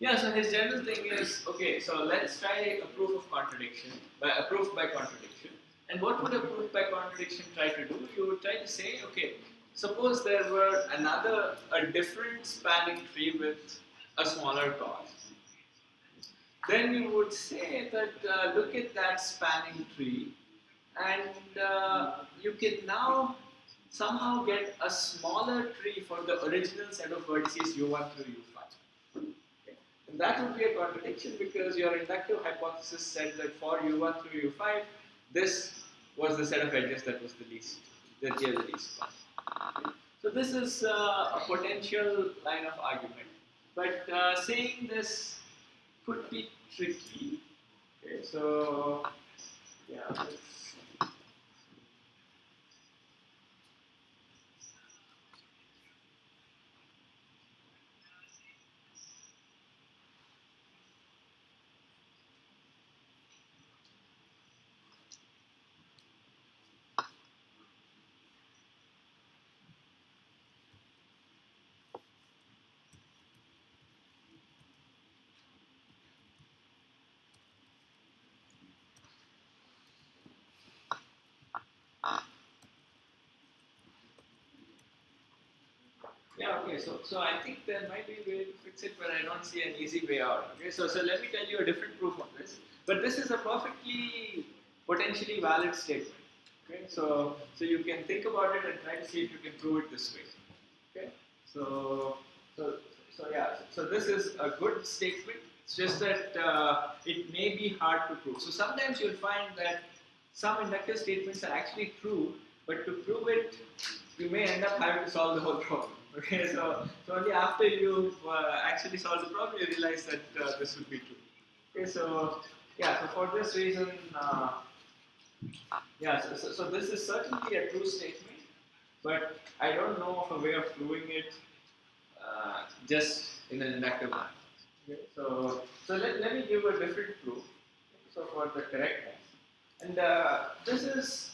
Yeah, so his general thing is, okay, so let's try a proof of contradiction, a proof by contradiction. And what would a proof by contradiction try to do? You would try to say, okay, suppose there were a different spanning tree with a smaller cost. Then you would say that look at that spanning tree, and you can now somehow get a smaller tree for the original set of vertices U1 through U5. Okay. And that would be a contradiction because your inductive hypothesis said that for U1 through U5, this was the set of edges that was the least, that gave the least cost. Okay. So this is a potential line of argument, but saying this could be tricky. Okay, so yeah, let's. Yeah, okay, so I think there might be a way to fix it, but I don't see an easy way out. Okay, so let me tell you a different proof of this. But this is a perfectly potentially valid statement. Okay, so you can think about it and try to see if you can prove it this way. Okay, so this is a good statement. It's just that it may be hard to prove. So sometimes you'll find that some inductive statements are actually true, but to prove it, you may end up having to solve the whole problem. Okay, so only after you actually solve the problem, you realize that this would be true. Okay, so yeah, so for this reason, yeah, so this is certainly a true statement, but I don't know of a way of proving it just in an inductive manner. Okay, so let me give a different proof. So for the correctness, and this is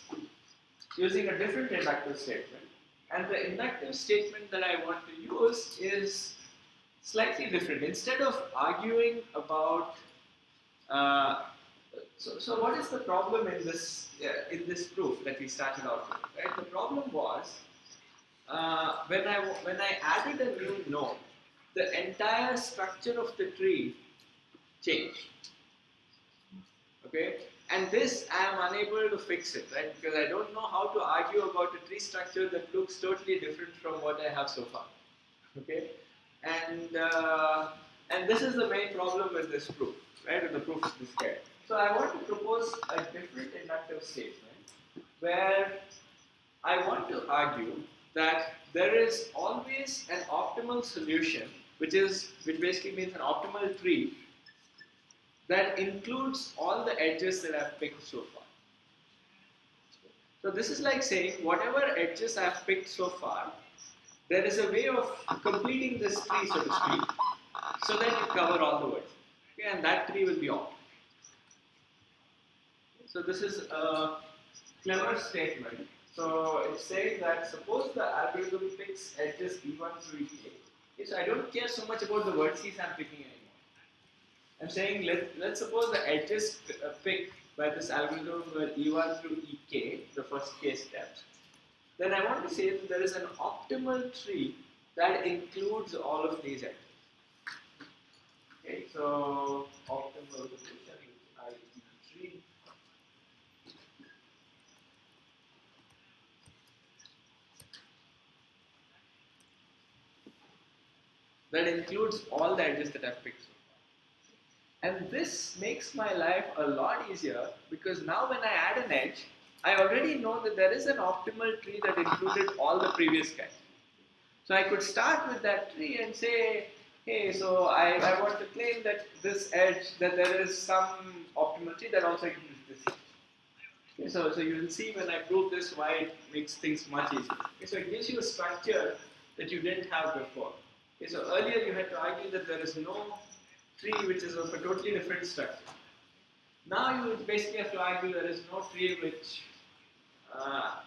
using a different inductive statement, and the inductive statement that I want to use is slightly different. Instead of arguing about so what is the problem in this proof that we started out with? Right? The problem was when I added a new node, the entire structure of the tree changed. Okay, and this I am unable to fix it, right? Because I don't know how to argue about a tree structure that looks totally different from what I have so far. Okay, and this is the main problem with this proof, right? With the proof of this guy. So I want to propose a different inductive statement where I want to argue that there is always an optimal solution, which basically means an optimal tree that includes all the edges that I've picked so far. So this is like saying whatever edges I've picked so far, there is a way of completing this tree, so to speak, so that you cover all the words. Okay, and that tree will be optimal. So this is a clever statement. So it's saying that suppose the algorithm picks edges E1 through Ek. Okay, so I don't care so much about the vertices I'm picking anymore. I'm saying let's suppose the edges picked by this algorithm were E1 through Ek, the first case steps. Then I want to say that there is an optimal tree that includes all of these edges. Okay, so optimal solution is tree. That includes all the edges that I've picked so far. And this makes my life a lot easier because now when I add an edge, I already know that there is an optimal tree that included all the previous guys. So I could start with that tree and say, hey, so I want to claim that this edge, that there is some optimal tree that also includes this edge. Okay, so you will see when I prove this why it makes things much easier. Okay, so it gives you a structure that you didn't have before. Okay, so earlier you had to argue that there is no tree which is of a totally different structure. Now you basically have to argue there is no tree which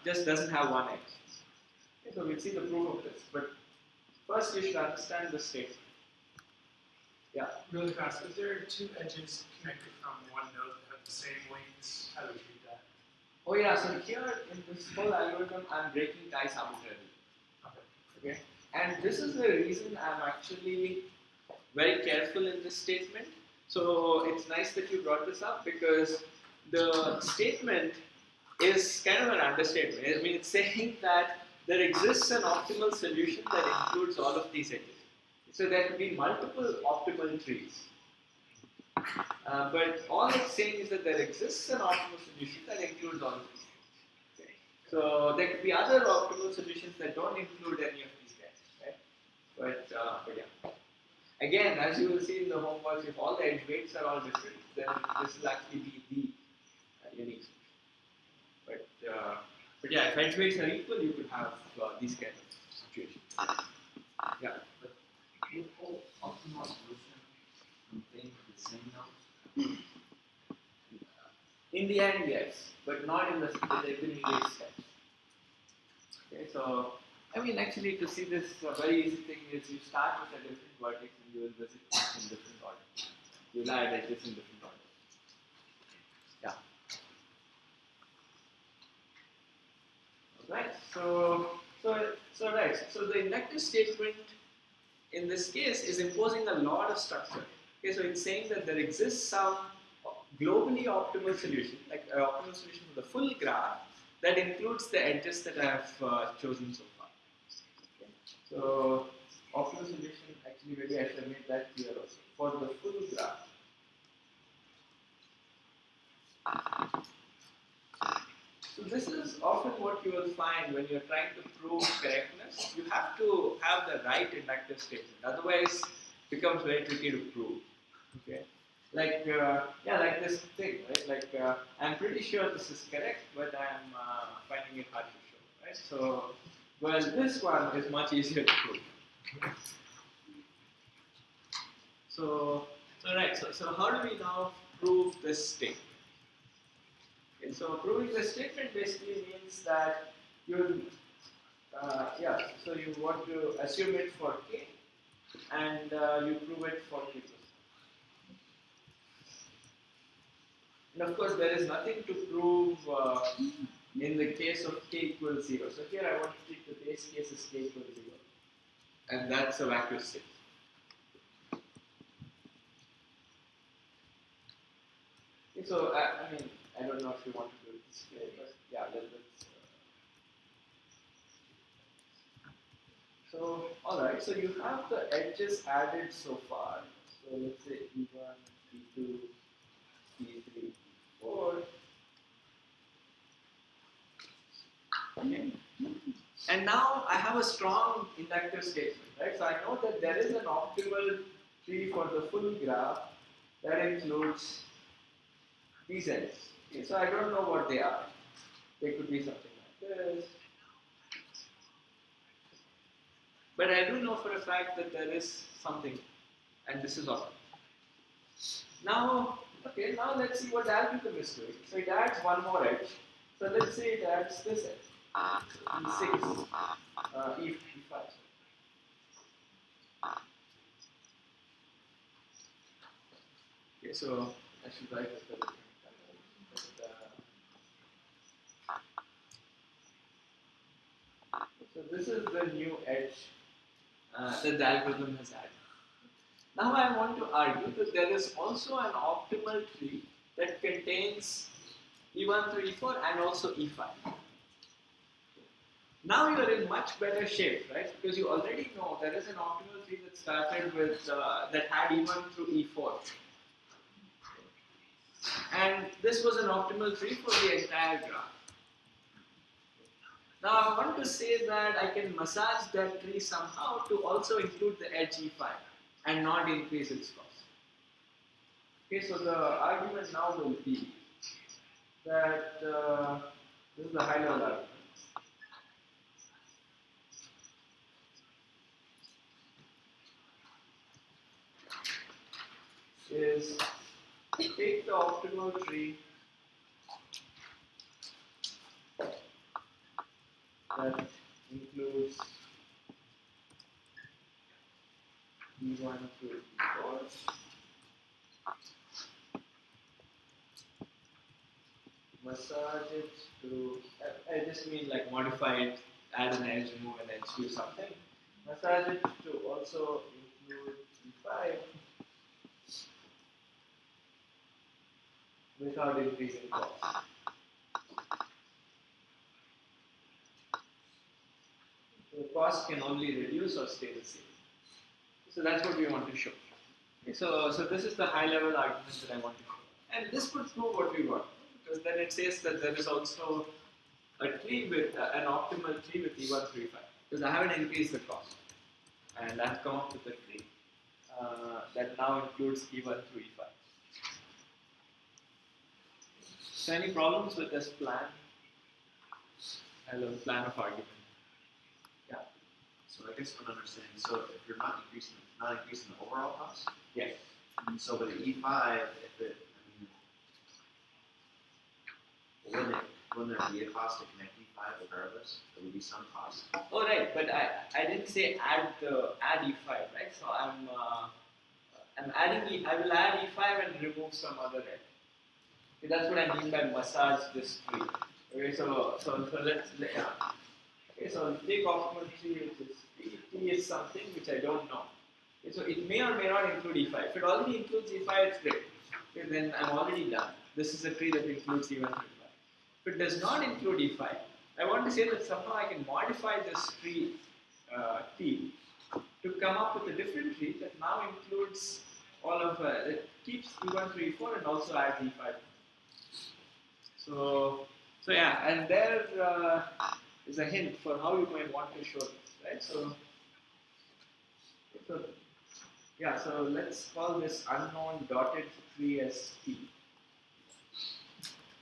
just doesn't have one edge. Okay, so we'll see the proof of this. But first you should understand the statement. Yeah? Really fast, if there are two edges connected from one node that have the same weights, how do we treat that? Oh yeah, so here in this whole algorithm I'm breaking ties arbitrarily. Okay? And this is the reason I'm actually very careful in this statement. So it's nice that you brought this up because the statement is kind of an understatement. I mean, it's saying that there exists an optimal solution that includes all of these edges. So there could be multiple optimal trees. But all it's saying is that there exists an optimal solution that includes all of these. Okay. So there could be other optimal solutions that don't include any of these guys. Right? But yeah. Again, as you will see in the homework, if all the edge weights are all different, then this will actually be the unique solution. But yeah, if edge weights are equal, you could have these kind of situations. Yeah. Would all optimal solution contain the same nodes? In the end, yes, but not in the intermediate steps. Okay, so I mean, actually, to see this very easy thing is you start with a different vertex and you will visit it in different order. You'll add edges in different order. Yeah. Right. So the inductive statement in this case is imposing a lot of structure. Okay, so it's saying that there exists some globally optimal solution, like an optimal solution for the full graph that includes the edges that I have chosen so far. Okay. So optimal solution, actually maybe I should have made that clear also. For the full graph. So this is often what you will find when you're trying to prove correctness. times, you have to have the right inductive statement. Otherwise, it becomes very tricky to prove. Okay, like like this thing, right? Like I'm pretty sure this is correct, but I'm finding it hard to show, right? So, well, this one is much easier to prove. So how do we now prove this statement? Okay, so proving this statement basically means that you so you want to assume it for k, and you prove it for k plus 1. And of course, there is nothing to prove in the case of k equals 0. So here I want to treat the base case as k equals 0, and that's a vacuum state. Okay, so I mean, I don't know if you want to do it this way, but yeah, let's. So, alright, so you have the edges added so far. So let's say E1, E2, E3, E4. Okay. And now I have a strong inductive statement, right? So I know that there is an optimal tree for the full graph that includes these edges. Okay, so I don't know what they are. They could be something like this. But I do know for a fact that there is something, and this is awesome. Now, okay, now let's see what the algorithm is doing. So it adds one more edge. So let's say it adds this edge, E6, E5. Okay, so I should write it a different time. So this is the new edge that the algorithm has added. Now I want to argue that there is also an optimal tree that contains E1 through E4 and also E5. Now you are in much better shape, right? Because you already know there is an optimal tree that started with that had E1 through E4, and this was an optimal tree for the entire graph. Now I want to say that I can massage that tree somehow to also include the edge E5 and not increase its cost. Okay, so the argument now will be that this is the high level argument. Is take the optimal tree that includes E1 to E4, massage it to, I just mean like modify it, add an edge, remove an edge, do something. Massage it to also include E5 without increasing cost. So the cost can only reduce or stay the same. So that's what we want to show. Okay, so this is the high level argument that I want to show. And this would prove what we want, because then it says that there is also a tree with an optimal tree with E1 through E5. Because I haven't increased the cost. And I've come up with a tree that now includes E1 through E5. So any problems with this plan? I love plan of argument. Yeah. So I guess what I'm understanding, so if you're not increasing the overall cost? Yes. And so with the E5, if it, I mean, wouldn't there be a cost to connect E5 regardless? There would be some cost. Oh right, but I didn't say add E5, right? So I'm adding I will add E5 and remove some other edge. Okay, that's what I mean by massage this tree. Okay, so let's yeah. Okay, so take optimal tree, which is T is something which I don't know. Okay, so it may or may not include E5. If it already includes E5, it's great. Okay, then I'm already done. This is a tree that includes E1 through E5. If it does not include E5, I want to say that somehow I can modify this tree T to come up with a different tree that now includes all of it keeps E1 through E4 and also adds E5. So yeah, and there is a hint for how you might want to show this, right? So yeah, so let's call this unknown dotted tree as T.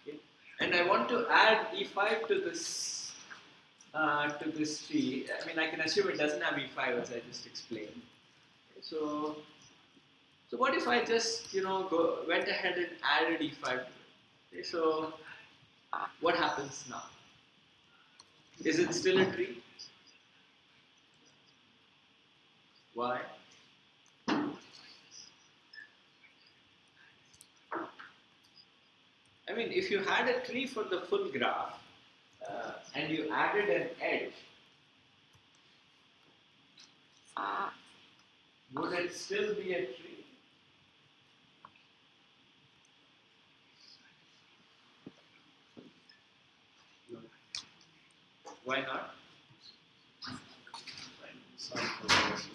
Okay. And I want to add E5 to this tree. I mean, I can assume it doesn't have E5 as I just explained. So what if I just went ahead and added E5 to it? Okay, so what happens now? Is it still a tree? Why? I mean, if you had a tree for the full graph and you added an edge, would it still be a tree? Why not?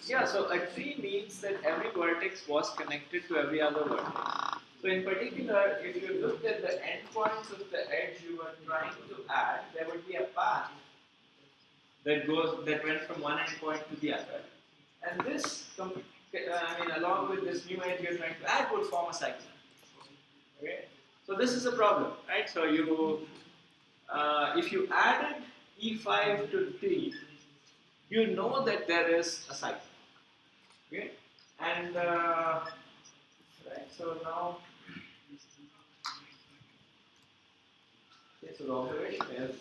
Yeah, so a tree means that every vertex was connected to every other vertex. So in particular, if you looked at the endpoints of the edge you were trying to add, there would be a path that went from one endpoint to the other. And this, along with this new edge you're trying to add, would form a cycle. Okay? So this is a problem, right? So if you added E5 to T, you know that there is a cycle. Okay? And right, so now, okay, so the observation is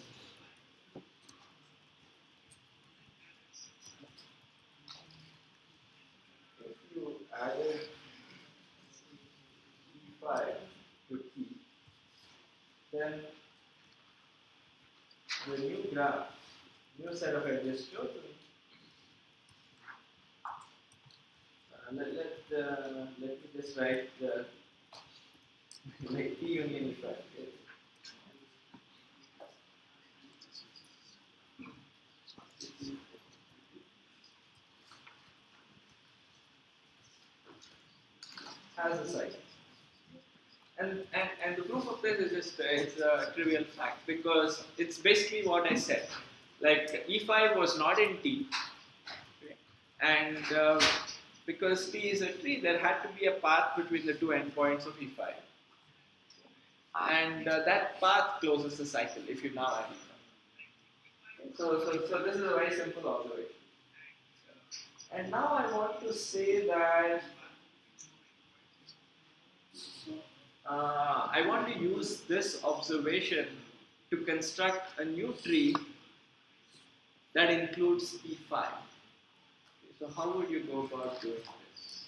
if you added E5 to T, then the new graph, new set of edges chosen. Let me just write like T union E5. Okay. Has a cycle. And the proof of this is just it's a trivial fact because it's basically what I said. Like E5 was not in T, okay? And because T is a tree, there had to be a path between the two endpoints of E5, and that path closes the cycle if you now add E5. Okay? So this is a very simple observation. And now I want to say that. I want to use this observation to construct a new tree that includes E5. Okay, so how would you go about doing this?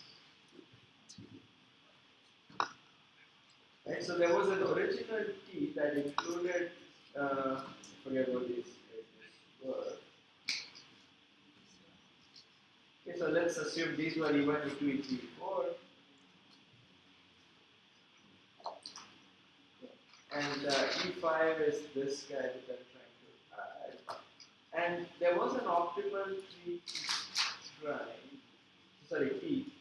Right, so there was an original T that included, forget what these were. Okay, so let's assume these were E1, E2, E3, E4. And E5 is this guy that I'm trying to add. And there was an optimal tree T.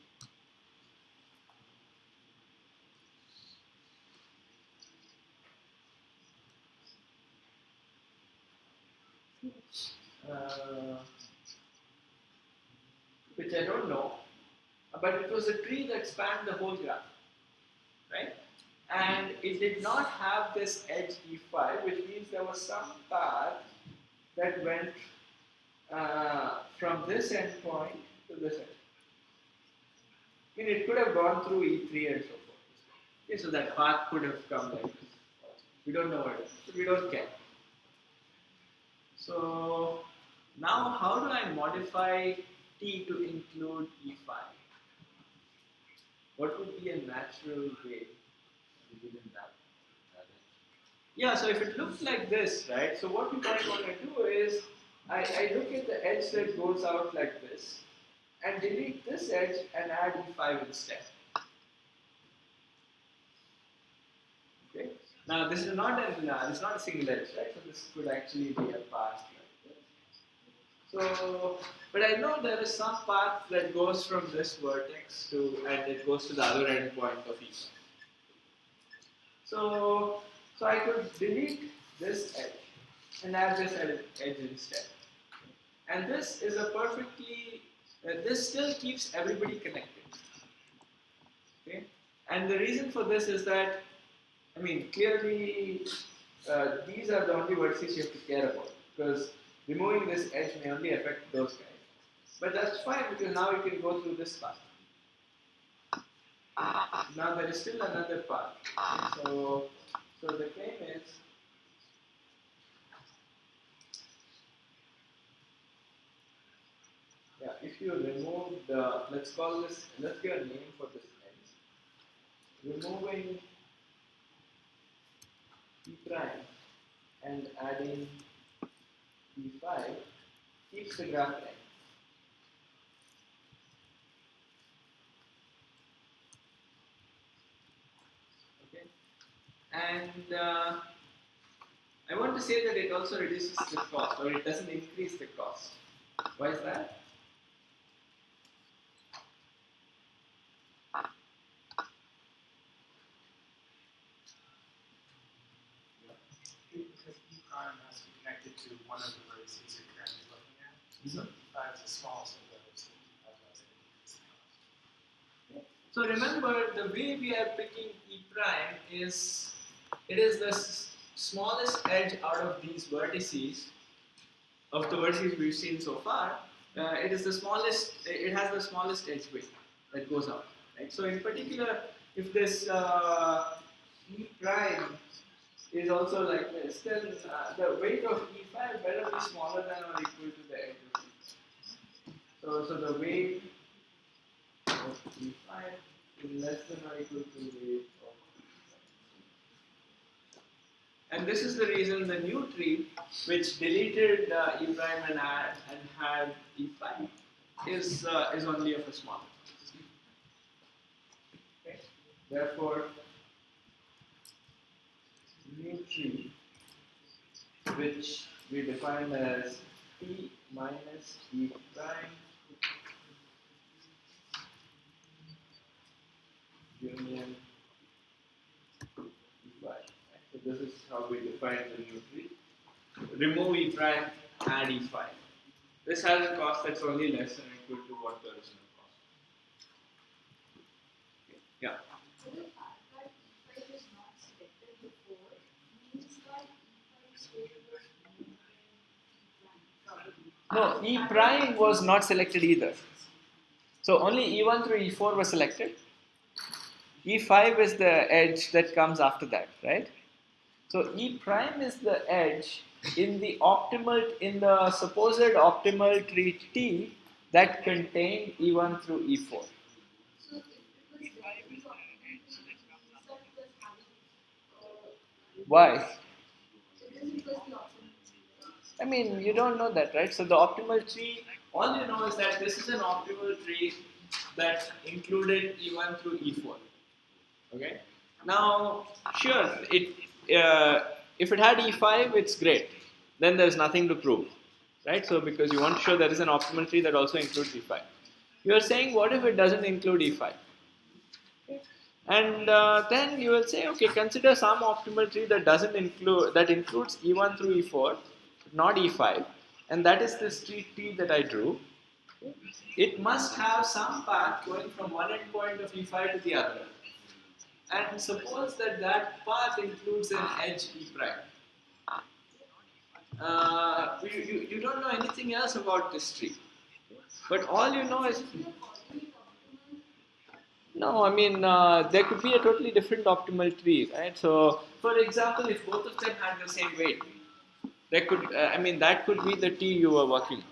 Which I don't know, but it was a tree that spanned the whole graph, right? And it did not have this edge E5, which means there was some path that went from this endpoint to this endpoint. I mean, it could have gone through E3 and so forth. Okay, so that path could have come like this. We don't know what it is, so we don't care. So now how do I modify T to include E5? What would be a natural way? Yeah, so if it looks like this, right, so what you might want to do is, I look at the edge that goes out like this, and delete this edge and add E5 instead. Okay. Now this is not a single edge, right? So this could actually be a path like this. So, but I know there is some path that goes from this vertex to, and it goes to the other endpoint of E5. So I could delete this edge and add this edge instead. And this is a perfectly, this still keeps everybody connected. Okay? And the reason for this is that, I mean, clearly these are the only vertices you have to care about, because removing this edge may only affect those guys. But that's fine, because now you can go through this path. Now there is still another path. Okay? So the claim is, yeah, if you remove the, let's give a name for this edge. Removing E prime and adding E5 keeps the graph line. Okay, and I want to say that it also reduces the cost, or it doesn't increase the cost. Why is that? Because E prime has to be connected to one of the vertices you're currently looking at. So E5 is the smallest of those. So remember, the way we are picking E prime is, it is the smallest edge out of these vertices, of the vertices we've seen so far. It is the smallest, it has the smallest edge weight that goes out. Right? So in particular, if this E prime is also like this, then the weight of E5 better be smaller than or equal to the edge of E. So the weight of E5 is less than or equal to the weight of E5. And this is the reason the new tree, which deleted E prime and had E5, is only of a smaller. Okay. Therefore, new tree, which we define as T minus E prime union E5. Right? So this is how we define the new tree. Remove E prime, add E5. This has a cost that's only less than or equal to what the original cost. Okay. Yeah. No, E prime was not selected either. So only E1 through E4 was selected. E5 is the edge that comes after that, right? So E prime is the edge in the supposed optimal tree T that contained E1 through E4. So if it was Why? it is because the optimal. I mean, you don't know that, right? So the optimal tree, all you know is that this is an optimal tree that included E1 through E4. Okay. Now, sure, if it had E5, it's great. Then there's nothing to prove, right? So because you want to show there is an optimal tree that also includes E5. You are saying, what if it doesn't include E5? Okay. And then you will say, okay, consider some optimal tree that includes E1 through E4, not E5, and that is this tree T that I drew. It must have some path going from one endpoint of E5 to the other. And suppose that path includes an edge E prime. You don't know anything else about this tree. But all you know is... No, I mean, there could be a totally different optimal tree, right? So, for example, if both of them had the same weight, there could, that could be the T you were working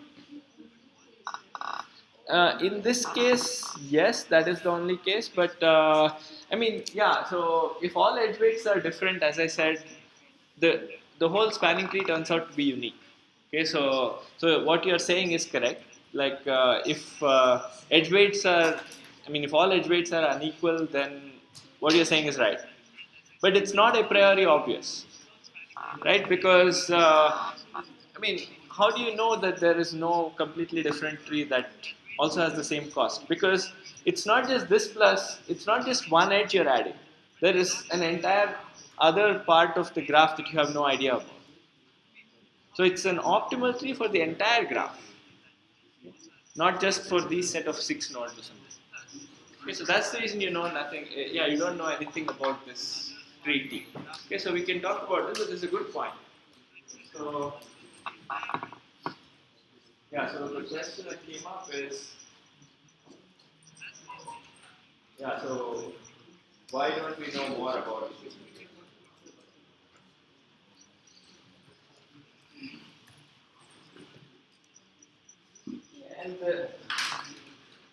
on. In this case, yes, that is the only case, but so if all edge weights are different, as I said, the whole spanning tree turns out to be unique. Okay, so what you are saying is correct. Like if edge weights are, if all edge weights are unequal, then what you're saying is right. But it's not a priori obvious, right? Because how do you know that there is no completely different tree that also has the same cost? Because it's not just this plus, it's not just one edge you're adding. There is an entire other part of the graph that you have no idea about. So it's an optimal tree for the entire graph. not just for these set of 6 nodes or something. Okay, so that's the reason you know nothing. Yeah, you don't know anything about this tree T. Okay, so we can talk about this, but this is a good point. So, yeah, so the question that came up is, yeah, so why don't we know more about it? And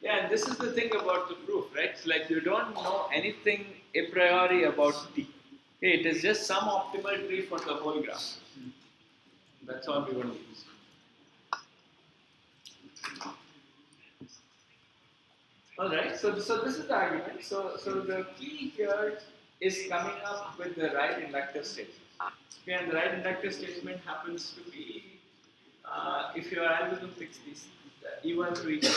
yeah, and this is the thing about the proof, right? It's like you don't know anything a priori about T. Okay, it is just some optimal tree for the whole graph. That's all we want to use. Alright, so this is the argument. So the key here is coming up with the right inductive statement. Okay, and the right inductive statement happens to be, if your algorithm picks these E1 through E2,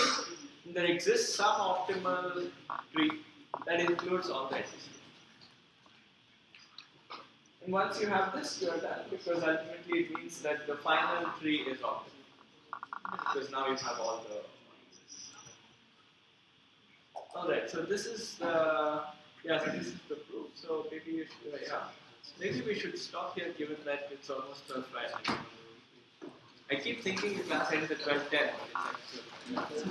there exists some optimal tree that includes all the edges. And once you have this, you are done, because ultimately it means that the final tree is optimal. Because now you have all the. Alright, so this is the this is the proof. So maybe maybe we should stop here, given that it's almost 12:05. I keep thinking the class ends at 12:10. It's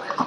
actually